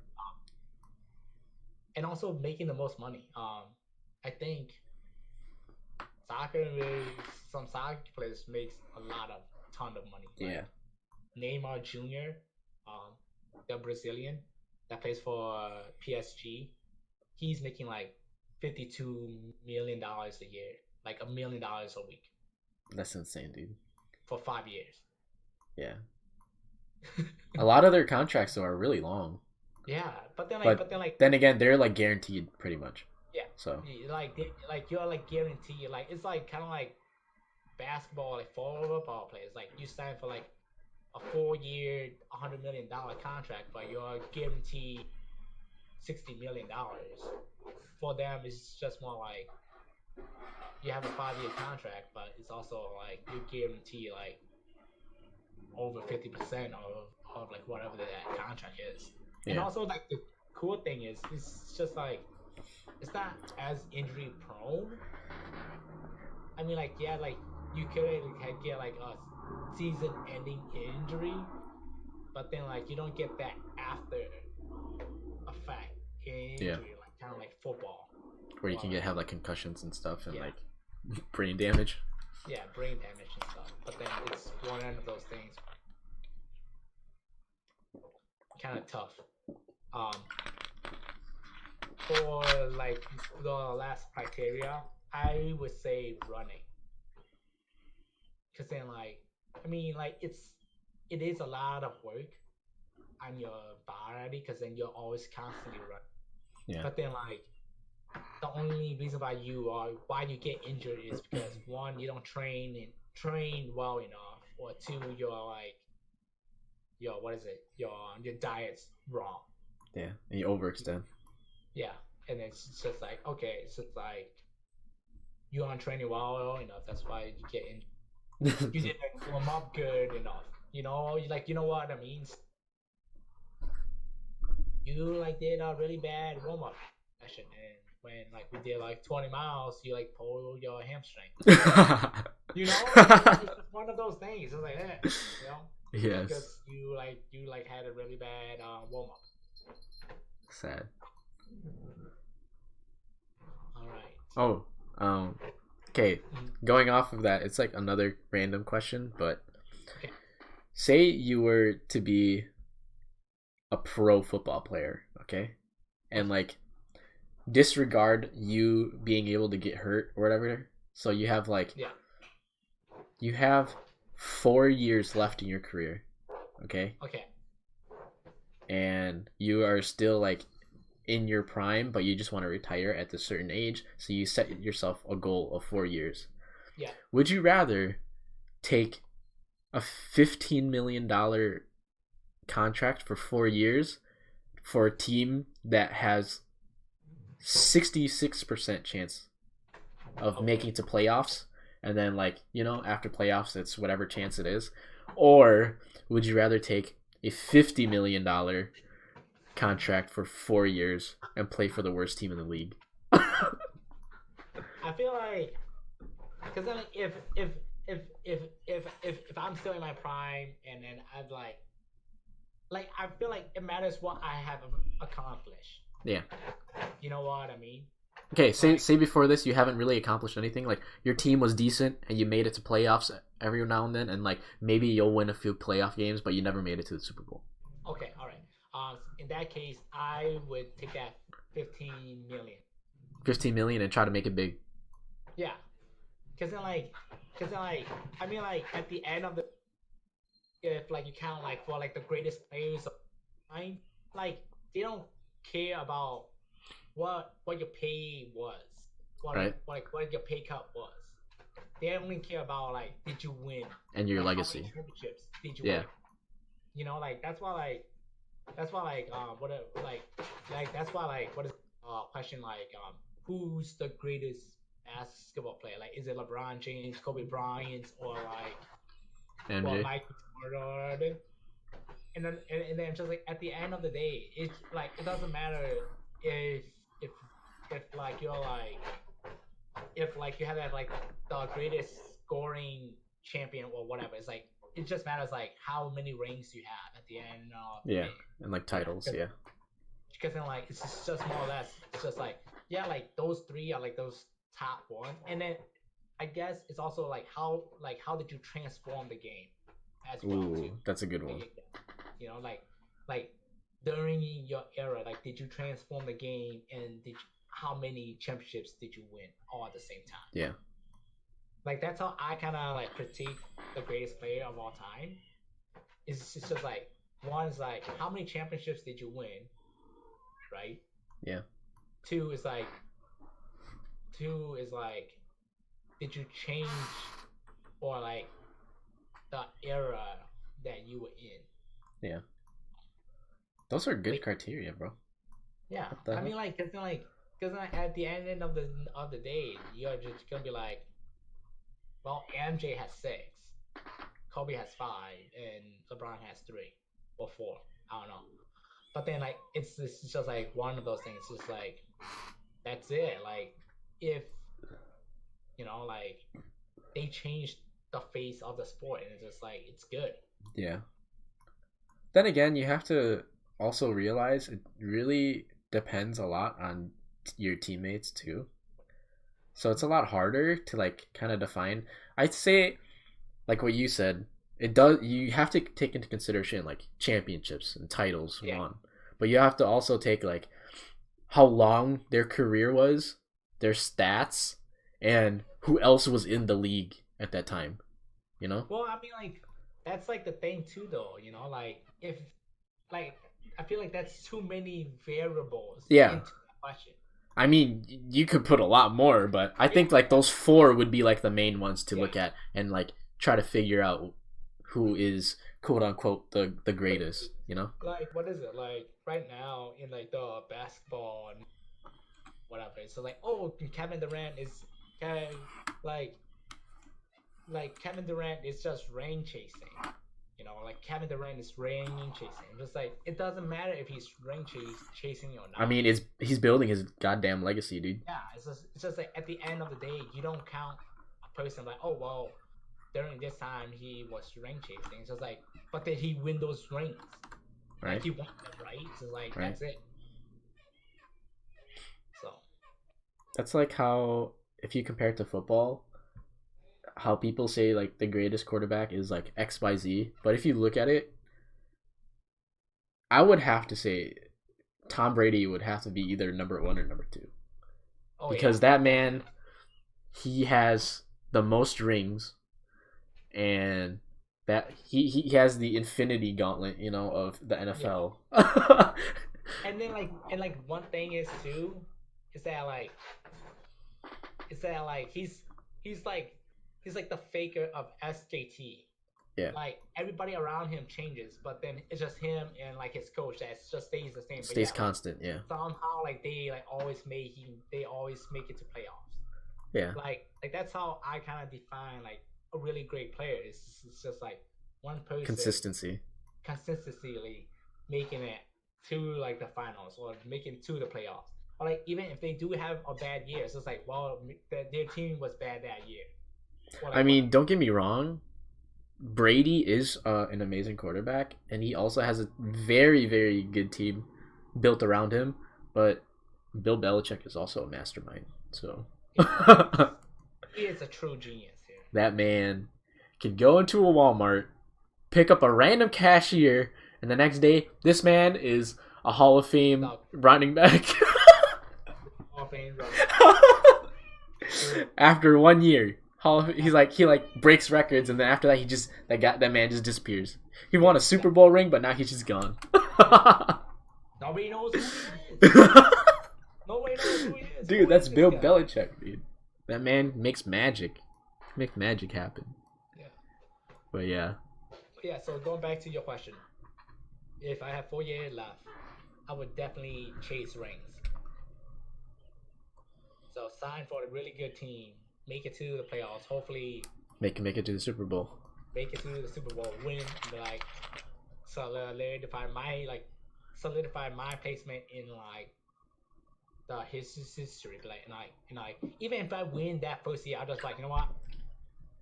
And also making the most money. I think soccer some soccer players makes a lot of ton of money. Yeah. Like Neymar Jr., um, the Brazilian that plays for PSG, he's making like $52 million a year, like $1 million a week. That's insane, dude. for 5 years. Yeah. A lot of their contracts though are really long. Yeah, But but then like then again, they're like guaranteed pretty much. yeah, So like you're like guaranteed like it's like kind of like basketball like football players like you sign for like a 4 year $100 million contract, but you're guaranteed $60 million. For them, it's just more like you have a 5 year contract, but it's also like you guarantee like over 50% of like whatever that contract is. And yeah, also like the cool thing is it's just like it's not as injury prone. I mean like yeah like you could like, get like a season ending injury, but then like you don't get that after effect yeah, injury like kind of like football where you or can get like have like concussions and stuff and yeah like brain damage. yeah brain damage and stuff. But then it's one of those things kind of tough. Um, for like the last criteria, I would say running, because then like I mean like it is a lot of work on your body because then you're always constantly running. Yeah, But then like the only reason why you get injured is because one you don't train well enough, or two you're like your what is it your diet's wrong. yeah, and you overextend. Yeah, and it's just like okay, it's just like you aren't training well enough. That's why you get in. You didn't warm up good enough. You know what I mean. You like did a really bad warm up session, and when like we did like 20 miles, you like pulled your hamstring. It's just one of those things. It's like, you know, Yes. because you like had a really bad warm up. Sad. All right. Oh, um, okay. Going off of that, it's like another random question, but Okay. say you were to be a pro football player, okay? And Okay. like disregard you being able to get hurt or whatever. So you have like Yeah. you have 4 years left in your career, okay? Okay. And you are still like in your prime, but you just want to retire at a certain age. So you set yourself a goal of 4 years. Yeah. Would you rather take a $15 million contract for 4 years for a team that has 66% chance of Okay. making it to playoffs, and then like after playoffs it's whatever chance it is, or would you rather take a $50 million contract for 4 years and play for the worst team in the league? I feel like because then if I'm still in my prime and then I've like I feel like it matters what I have accomplished. Yeah. You know what I mean? Okay, Like say before this you haven't really accomplished anything. Like your team was decent and you made it to playoffs every now and then, and like maybe you'll win a few playoff games, but you never made it to the Super Bowl. okay, all right. In that case, I would take that 15 million. 15 million and try to make it big. Yeah, because then like I mean like at the end of the if like you count like for like the greatest players of time, like they don't care about what your pay was, Right? what your pay cut was. They only care about like did you win, And your like how many legacy. championships did you Yeah. win. Like that's why like what a, that's why like what is question like who's the greatest basketball player? Like is it LeBron James, Kobe Bryant, or like MJ. Michael Jordan? And then just like at the end of the day, it's like it doesn't matter if if if like you're like if like you have that like the greatest scoring champion or whatever. It's like it just matters like how many rings you have at the end of the Yeah. day. And like titles, yeah. Because then like it's just more or less it's just like yeah like those three are like those top ones, and then I guess it's also like how did you transform the game as well too. Ooh, that's a good one. Like, like during your era, like did you transform the game, and how many championships did you win all at the same time? Yeah. Like that's how I kind of like critique the greatest player of all time. It's just like one is like how many championships did you win, right? Yeah. Two is like two is like did you change or like the era that you were in? Yeah. Those are good Like criteria, bro. yeah, What the I mean hell? because at the end of the day, you're just gonna be like, well, MJ has six, Kobe has five, and LeBron has three or four. I don't know. But then like it's just like one of those things. It's just like that's it. Like if like they changed the face of the sport, and it's just like it's good. Yeah. Then again, you have to also realize it really depends a lot on your teammates too. So it's a lot harder to like kind of define. I'd say like what you said, it does you have to take into consideration like championships and titles Yeah. won. But you have to also take like how long their career was, their stats, and who else was in the league at that time, you know? Well, I mean, like that's like the thing too, though. Like if like I feel like that's too many variables Yeah. into the question. I mean, you could put a lot more, but I Yeah, think like those four would be like the main ones to yeah. look at and like try to figure out who is quote unquote the greatest, you know? Like what is it like right now in like the basketball and whatever? So like, oh, Kevin Durant is Kevin, like Kevin Durant is just ring chasing. Like Kevin Durant is ring chasing. Just like it doesn't matter if he's chasing or I not. mean, he's building his goddamn legacy, dude. Yeah, it's just like at the end of the day, you don't count a person like, oh well, during this time he was ring chasing. It's just like, but did he win those rings? Like Right? he won them, right? It's just like Right? that's it. So That's like how if you compare it to football, how people say like the greatest quarterback is like XYZ, but if you look at it, I would have to say Tom Brady would have to be either number 1 or number 2 oh yeah, because that man definitely. he has the most rings and that he has the infinity gauntlet, of the Yeah. NFL. And one thing is too, is that like he's like he's like the faker of SJT. Yeah, Like everybody around him changes, but then it's just him and like his coach that just stays the same. But stays yeah, like constant. Yeah, somehow like they always make it to playoffs. yeah, Like that's how I kind of define like a really great player. It's just like one person consistency. consistently making it to like the finals or making it to the playoffs. Or like even if they do have a bad year, it's just like well their team was bad that year or I like mean, whatever. don't get me wrong. Brady is an amazing quarterback, and he also has a very, very good team built around him. But Bill Belichick is also a mastermind. So Yeah, he is a true genius here. that man can go into a Walmart, pick up a random cashier, and the next day, this man is a Hall of Fame Without running back. offense running back. True. After 1 year, he breaks records, and then after that, that man just disappears. He won a Super Bowl ring, but now he's just gone. Nobody knows who he is. Nobody knows who he is. Dude, Who that's is this Bill guy? Belichick, dude. That man makes magic. Make magic happen. Yeah. But yeah, Yeah, so going back to your question, if I have 4 years left, I would definitely chase rings. So sign for a really good team, make it to the playoffs, hopefully make it to the Super Bowl. make it to the Super Bowl, win, and like solidify my solidify my placement in like the his history. Like even if I win that first year, I'll just like what,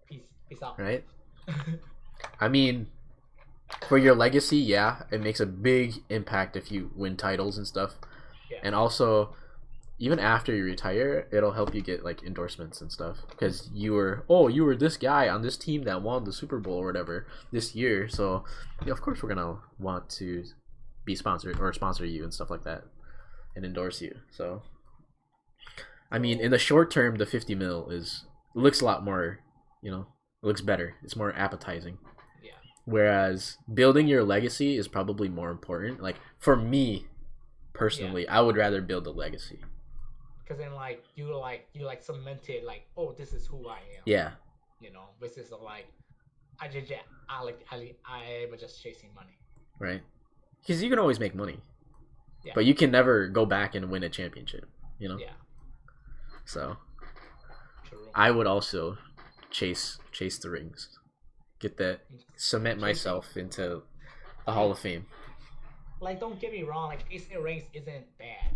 peace out. Right? I mean, for your legacy, yeah, it makes a big impact if you win titles and stuff. Yeah, And also, even after you retire, it'll help you get like endorsements and stuff because you were this guy on this team that won the Super Bowl or whatever this year. So, yeah, of course we're gonna want to be sponsored or sponsor you and stuff like that and endorse you. So, I mean, in so the short term, the 50 mil is looks a lot more you know, it looks better. It's more appetizing. Yeah. Whereas building your legacy is probably more important. Like for me personally, I would rather build a legacy. Because then you cemented like, oh, this is who I am. Yeah. You know, versus like I was just chasing money. Right. Because you can always make money. Yeah. But you can never go back and win a championship. You know. Yeah. So. True. I would also chase the rings, get that, cement myself into the Hall of Fame. Like, don't get me wrong. Like, chasing the rings isn't bad.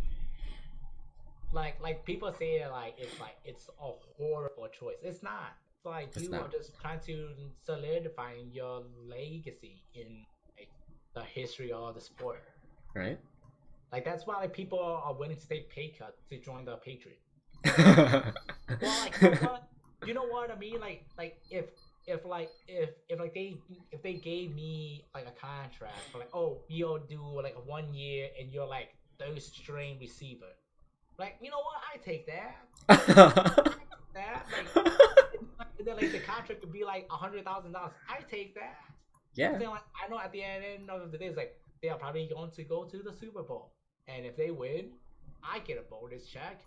Like people say like it's a horrible choice. It's not. It's like you are just trying to solidify your legacy in like the history of the sport. Right. Like that's why like people are willing to take pay cut to join the Patriots. Well, like you know what I mean? Like if they gave me like a contract for like, oh, you'll do like a 1 year and you're like third string receiver. Like, you know what? I take that. And then like the contract could be like $100,000. I take that. Yeah. Then like I know at the end of the day, it's like they are probably going to go to the Super Bowl, and if they win, I get a bonus check.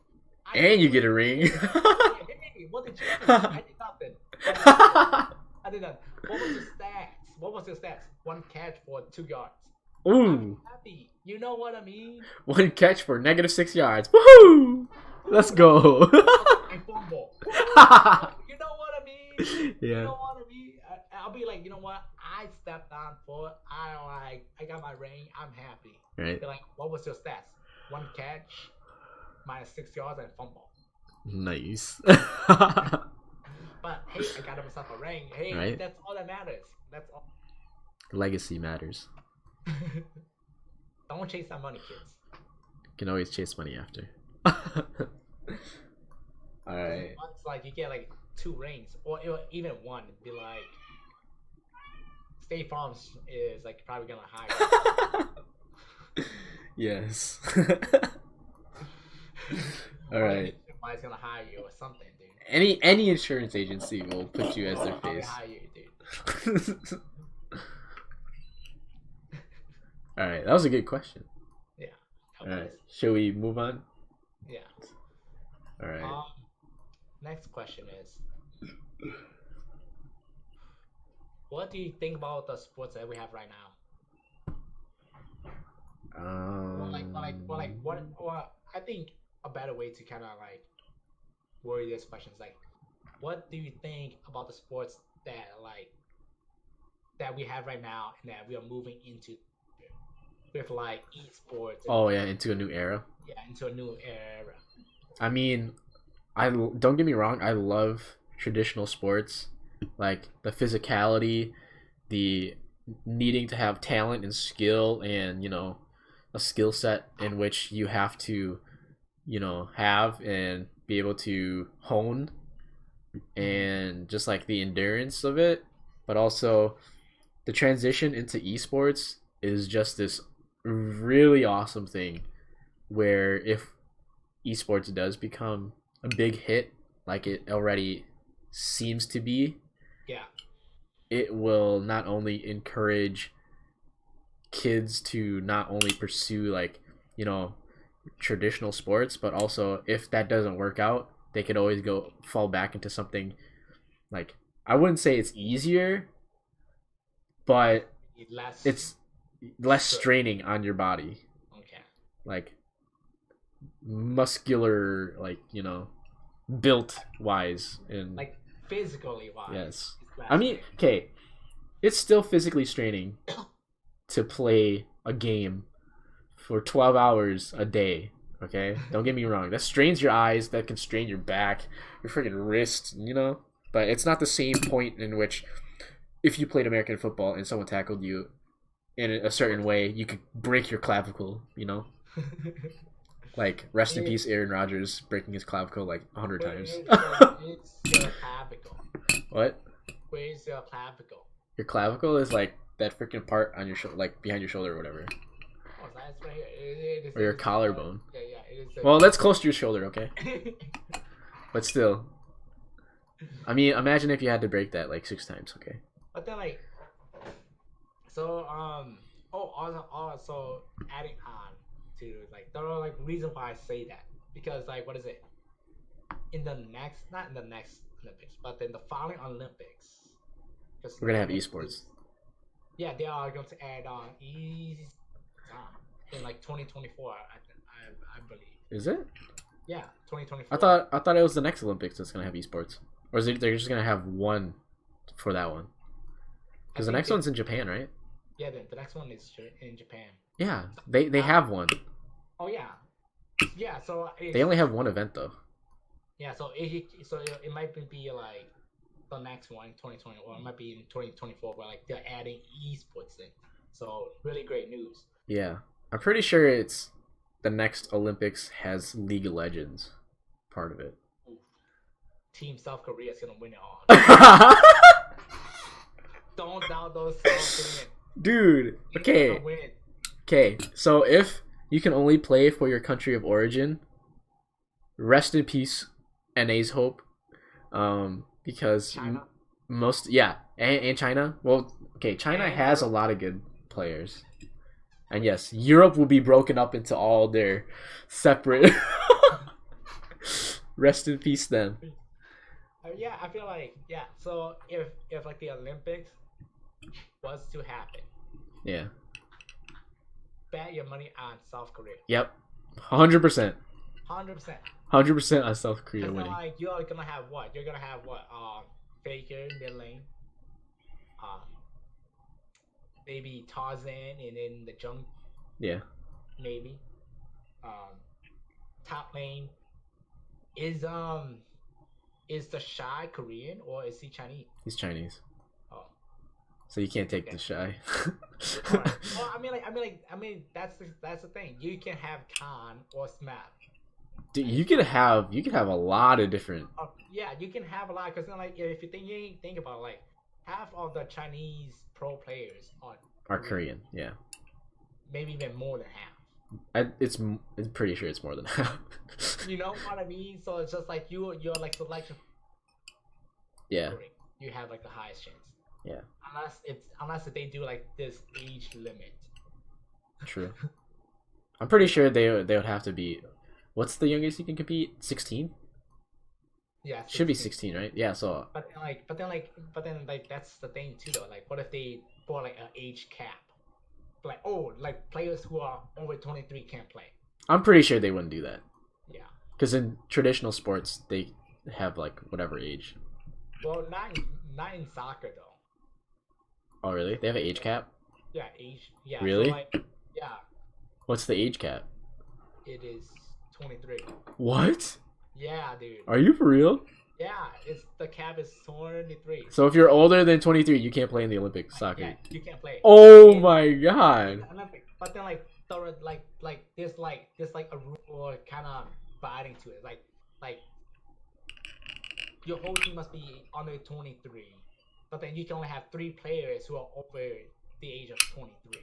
And you get a ring. Hey, what did you do? I did nothing. I did nothing. What was your stats? 1 catch for 2 yards. Ooh. I'm happy. You know what I mean? 1 catch for -6 yards. Woohoo! Let's go. And fumble. You know what I mean? Yeah. You know what I mean? I'll be like, you know what? I stepped on for it. I got my ring. I'm happy. Right. They're like, what was your stats? 1 catch, -6 yards, and fumble. Nice. But hey, I got myself a ring. Hey, right? That's all that matters. That's all. Legacy matters. Don't chase that money, kids. You can always chase money after. All right. It's like you get like 2 rings, or even 1. It'd be like State Farm is like probably gonna hire. Yes. All right. Somebody's gonna hire you or something, dude. Any insurance agency will put you as their face. Hire you, dude. All right, that was a good question. Yeah. All right, shall we move on? Yeah. All right. Next question is, what do you think about the sports that we have right now? Well, I think a better way to kind of like word this question is like, what do you think about the sports that we have right now and that we are moving into with like esports? Oh yeah, into a new era. Yeah, into a new era. I mean, don't get me wrong. I love traditional sports, like the physicality, the needing to have talent and skill, and a skill set in which you have to, have and be able to hone, and just like the endurance of it, but also the transition into esports is just this really awesome thing where if esports does become a big hit like it already seems to be, it will not only encourage kids to not only pursue like traditional sports, but also if that doesn't work out, they could always fall back into something like, I wouldn't say it's easier, but it's less straining on your body. Okay. Like muscular, like built wise, and like physically wise. Yes. I mean, okay, it's still physically straining to play a game for 12 hours a day. Okay, don't get me wrong. That strains your eyes. That can strain your back, your freaking wrists. But it's not the same point in which, if you played American football and someone tackled you in a certain way, you could break your clavicle. Like, rest in peace, Aaron Rodgers breaking his clavicle like 100 times. It's your clavicle. What? Where's your clavicle? Your clavicle is like that freaking part on your shoulder, like behind your shoulder or whatever. Oh, that's right here. Or your collarbone. Yeah, it is. Well, that's close to your shoulder, okay? But still. I mean, imagine if you had to break that like 6 times. Okay. But then like so also adding on to like there are like reason why I say that because like what is it in the next not in the next Olympics but in the following Olympics because We're gonna have next esports. yeah they are going to add on in like 2024 I believe Is it? yeah I 2024 thought it was the next Olympics that's gonna have esports, or is it they're just gonna have one for that one? I Because the think next one's in Japan, right? yeah the next one is in Japan Yeah, so, they have one. oh yeah so They it's only have one event though. yeah so it might be like the next one 2020 or it might be in 2024 where like they're adding esports in so really great news. Yeah, I'm pretty sure it's the next Olympics has League of Legends part of it. Oof. Team South Korea is gonna win it all. Don't doubt those South Dude, Korean. okay. Okay, so if you can only play for your country of origin, rest in peace, NA's hope. Because China. most and China. Well, okay, China And has a lot of good players, and yes, Europe will be broken up into all their separate. Rest in peace, them. Yeah, I feel like yeah. So if like the Olympics was to happen, Yeah. bet your money on South Korea. Yep. 100%. 100%. 100% on South Korea Because winning. like you're gonna have what? You're gonna have what? Faker mid lane. Um, maybe Tarzan and then the junk Yeah. maybe. Um, top lane is is the Shy Korean or is he Chinese? He's Chinese, Oh, so you can't take okay. the shy. Alright. Well, I mean that's the thing. You can have Khan or Smap. Dude, you could have a lot of different. Yeah, you can have a lot because then like if you think about it, like half of the Chinese pro players Are Korean, yeah. maybe even more than half. It's pretty sure it's more than half. You know what I mean? So it's just like you're like selection. Yeah. You have like the highest chance. Yeah. Unless they do like this age limit. True. I'm pretty sure they would have to be. What's the youngest you can compete? 16. Yeah, 16. Should be 16, right? Yeah. So. But then that's the thing too though. Like, what if they put like an age cap? Like, oh, like players who are over 23 can't play. I'm pretty sure they wouldn't do that. Yeah. Because in traditional sports, they have like whatever age. Well, not in soccer though. Oh really? They have an age cap? Yeah, age. Yeah. Really? So like, yeah. What's the age cap? It is 23. What? Yeah, dude. Are you for real? Yeah, the cap is 23. So if you're older than 23, you can't play in the Olympic soccer. Yeah, you can't play. Oh my god. Olympic. But then like there's like a rule kind of biting to it. Like your whole team must be under 23, but then you can only have 3 players who are over the age of 23.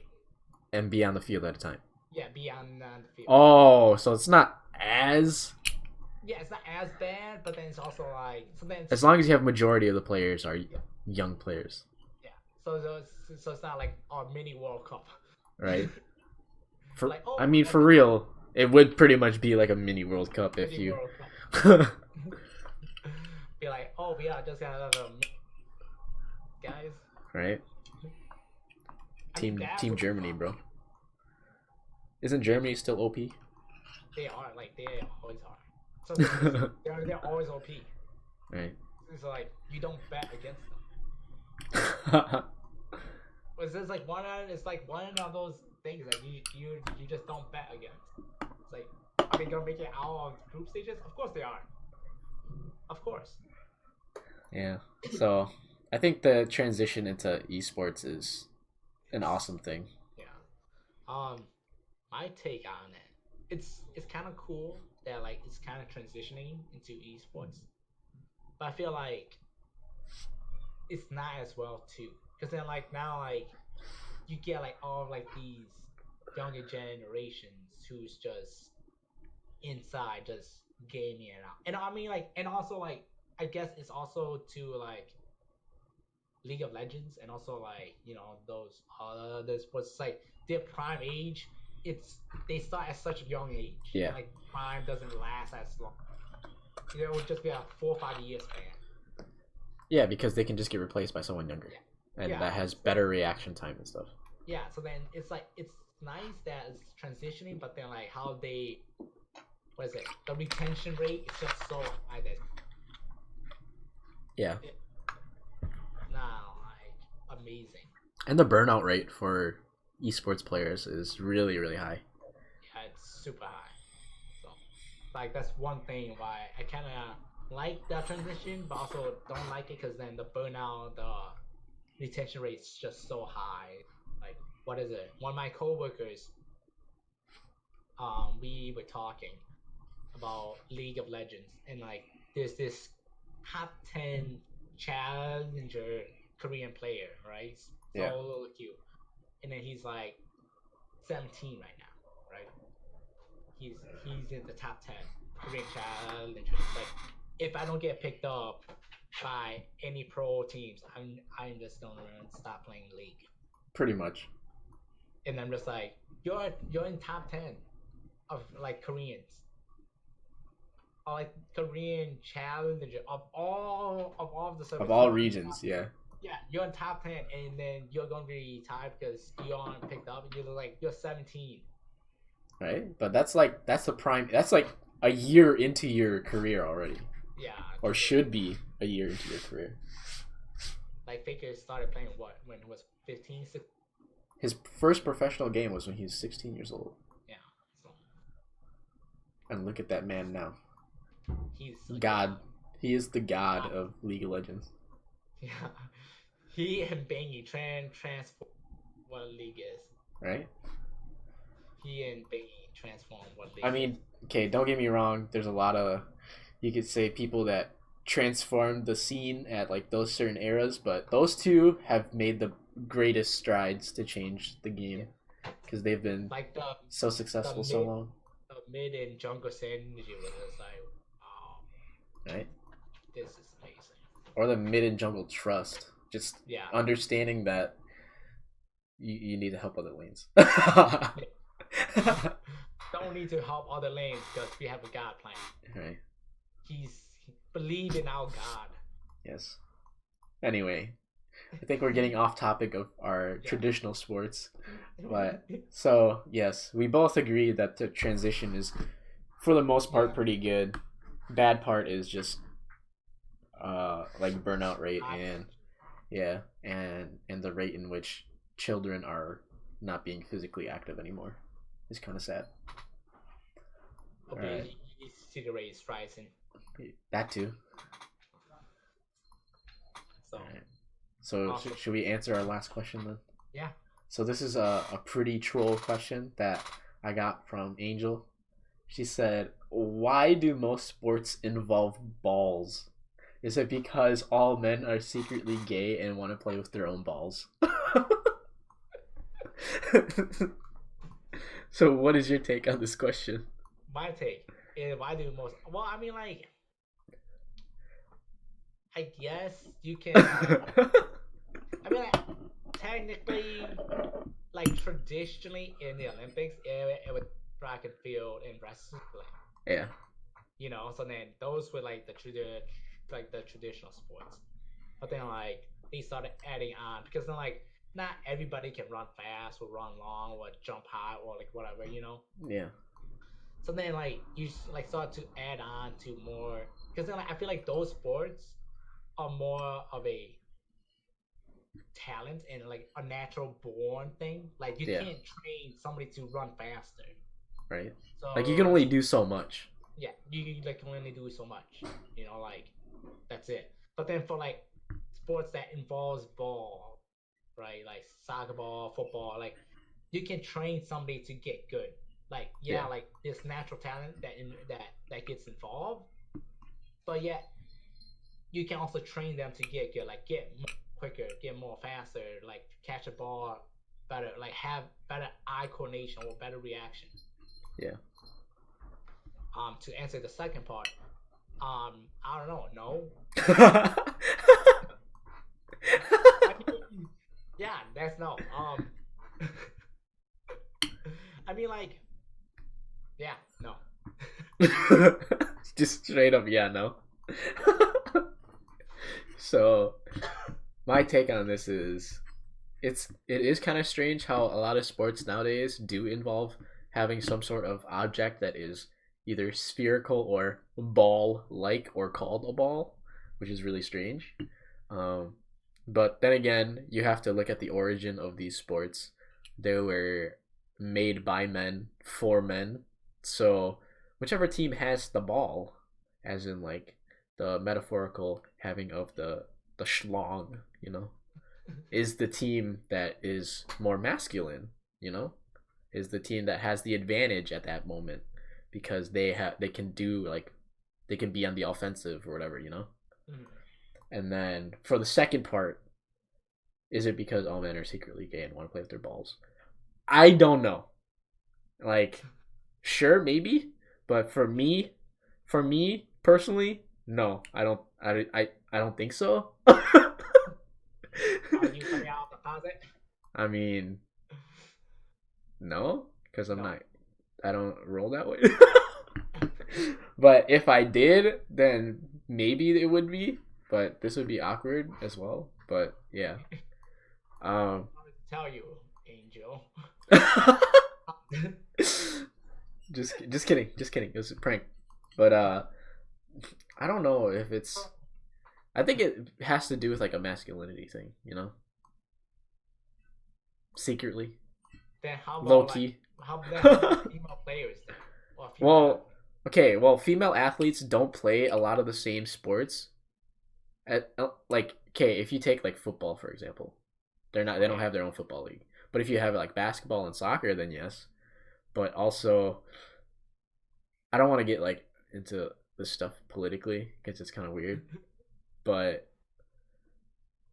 And be on the field at a time. Yeah, be on the field. Oh, so it's not as. Yeah, it's not as bad, but then it's also like so then. As long as you have majority of the players are young players. Yeah. So it's not like our mini World Cup. Right. For like, oh, I mean, for real, it would pretty much be like a mini World Cup if you. Be like, oh, we are just gonna guys. Right. Team Germany, fun. bro. Isn't Germany still OP? They are like they always are. So they're always OP. Right. It's like you don't bet against them. It's just like it's like one of those things that you just don't bet against. It's like, are they gonna make it out of group stages? Of course they are. Of course. Yeah. So I think the transition into esports is an awesome thing. Yeah. My take on it, it's kind of cool that like it's kind of transitioning into esports, but I feel like it's not as well too, because then like now like you get like all like these younger generations who's just inside just gaming it out, and I mean like and also like I guess it's also to like League of Legends and also like those other sports. Like their prime age, it's they start at such a young age, Yeah. and like prime doesn't last as long. It would just be a 4 or 5 year span. Yeah, because they can just get replaced by someone younger, Yeah, and yeah, that has better reaction time and stuff. yeah. So then it's like it's nice that it's transitioning, but then like how they what is it? The retention rate is just so high that Yeah. it, now like amazing. And the burnout rate for esports players is really, really high. Yeah, it's super high. So like that's one thing why I kind of like that transition, but also don't like it because then the burnout, the retention rate is just so high. Like what is it? One of my coworkers, we were talking about League of Legends, and like there's this top 10 challenger Korean player, right? Yeah. So cute, and then he's like 17 right now, right? He's in the top 10 Korean challengers. Like if I don't get picked up by any pro teams, I'm just gonna stop playing League. Pretty much. And I'm just like, you're in top 10 of like Koreans, or like Korean challenger of all of the Of service. all regions, yeah. Yeah, you're in top 10, and then you're gonna be tired because you aren't picked up. You're 17. Right? But that's the prime. That's like a year into your career already, Yeah, or should be a year into your career. like Faker started playing when he was 15, 16. His first professional game was when he was 16 years old. Yeah, so And look at that man now. he's God. He is the god of League of Legends. Yeah, he and Bangy transform what League is. Right? He and Bangy transform what League I mean, okay, don't get me wrong. There's a lot of, you could say, people that transformed the scene at like those certain eras, but those two have made the greatest strides to change the game because they've been like so successful so long. The mid and jungle synergy was just like, wow, Right? this is amazing. Or the mid and jungle trust. Just Yeah, understanding that you need to help other lanes. don't need to help other lanes because we have a god playing. Right. Believe in our god. Yes. Anyway, I think we're getting off topic of our Yeah. traditional sports. But so yes, we both agree that the transition is for the most part pretty good. Bad part is just like burnout rate and and the rate in which children are not being physically active anymore is kind of sad. Okay, you see the rate is rising. That too. So, Alright. So awesome. should we answer our last question then? Yeah. So this is a pretty troll question that I got from Angel. She said, "Why do most sports involve balls? Is it because all men are secretly gay and want to play with their own balls?" So what is your take on this question? My take is why do most. Well, I mean, like, I guess you can. I mean, like, technically, like traditionally in the Olympics, it was track and field and wrestling. Yeah. So then those were like the traditional sports. But then like they started adding on because then like not everybody can run fast or run long or jump high or like whatever. Yeah. So then like you like start to add on to more because then like, I feel like those sports are more of a talent and like a natural born thing. Like you Yeah. can't train somebody to run faster. Right. So Like you can only do so much. yeah, you like can only do so much. Like that's it. But then for like sports that involves ball, right? Like soccer ball, football, like you can train somebody to get good. Like Yeah. like this natural talent that gets involved, but yet you can also train them to get good, like get more quicker, get more faster, like catch a ball better, like have better eye coordination or better reaction. Yeah. To answer the second part, I don't know. No, I I mean, yeah, that's no. I mean, like, yeah, no. Just straight up, yeah, no. So my take on this is it is kind of strange how a lot of sports nowadays do involve having some sort of object that is either spherical or ball like or called a ball, which is really strange. Um, but then again, you have to look at the origin of these sports. They were made by men for men. So whichever team has the ball, as in like the metaphorical having of the schlong, is the team that is more masculine, is the team that has the advantage at that moment because they can do like they can be on the offensive or whatever. Mhm. And then for the second part, is it because all men are secretly gay and want to play with their balls? I don't know. Like, sure, maybe, but for me personally, no, I don't think so. Are you coming out of the closet? I mean, no, because No. I don't roll that way. But if I did, then maybe it would be. But this would be awkward as well. But yeah. Um. I'm going to tell you, Angel. just kidding. Just kidding. It was a prank. But I don't know if it's. I think it has to do with like a masculinity thing. Secretly, Then how low about like key. how about female players then, or female Well, athletes? okay. Well, female athletes don't play a lot of the same sports. Like, okay, if you take like football for example, they don't Okay. have their own football league. But if you have like basketball and soccer, then yes. But also, I don't want to get like into this stuff politically because it's kind of weird. But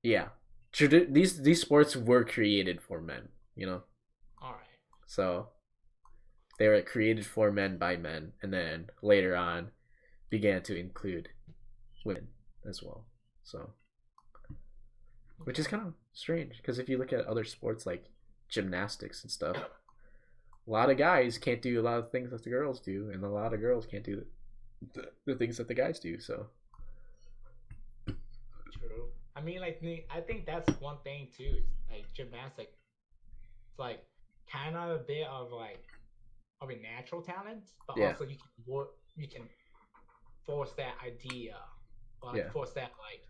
yeah, these sports were created for men. All right. So they were created for men by men, and then later on began to include women as well. So, which is Okay. kind of strange because if you look at other sports like gymnastics and stuff, a lot of guys can't do a lot of things that the girls do, and a lot of girls can't do the things that the guys do. So, True. I mean, like I think that's one thing too. It's like gymnastics. It's like kind of a bit of a natural talent, but yeah, also you can force that idea or like yeah, force that like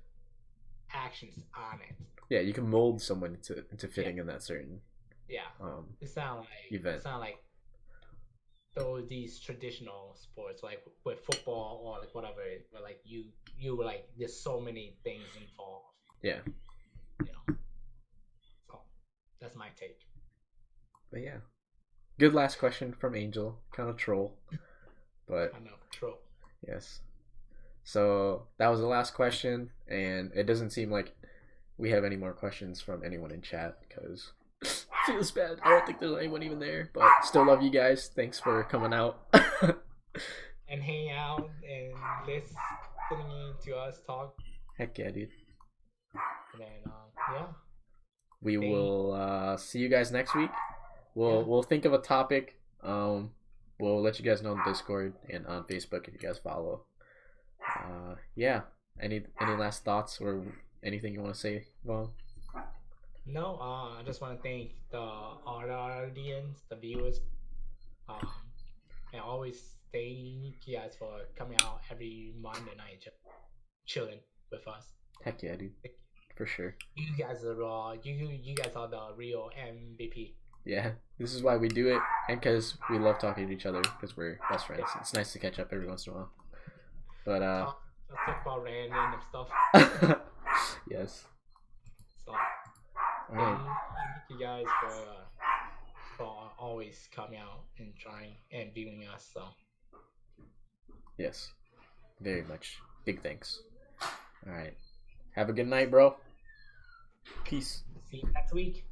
actions on it. yeah. You can mold someone into Yeah, fitting in that certain yeah. um It event. sound like though these traditional sports like with football or like whatever, where like you like there's so many things involved, Yeah, you know. So that's my take. but yeah. Good last question from Angel. Kind of troll, but Kind of true. yes. So that was the last question, and it doesn't seem like we have any more questions from anyone in chat because feels bad. I don't think there's anyone even there, but still love you guys. Thanks for coming out. And hang out and listening to us talk. Heck yeah, dude. And then yeah, We thank will see you guys next week. We'll yeah. we'll think of a topic. We'll let you guys know on Discord and on Facebook if you guys follow. Yeah. Any last thoughts or anything you want to say, Vaughn? No, I just want to thank the audience, the viewers, um, and always thank you guys for coming out every Monday night, just chilling with us. Heck yeah, dude. For sure. You guys are you guys are the real MVP. Yeah, this is why we do it, and because we love talking to each other, because we're best friends. It's nice to catch up every once in a while. But Let's talk about random stuff. yes. So All thank right. you guys for always coming out and trying and viewing us. So Yes. Very much. Big thanks. All right. Have a good night, bro. Peace. see you next week.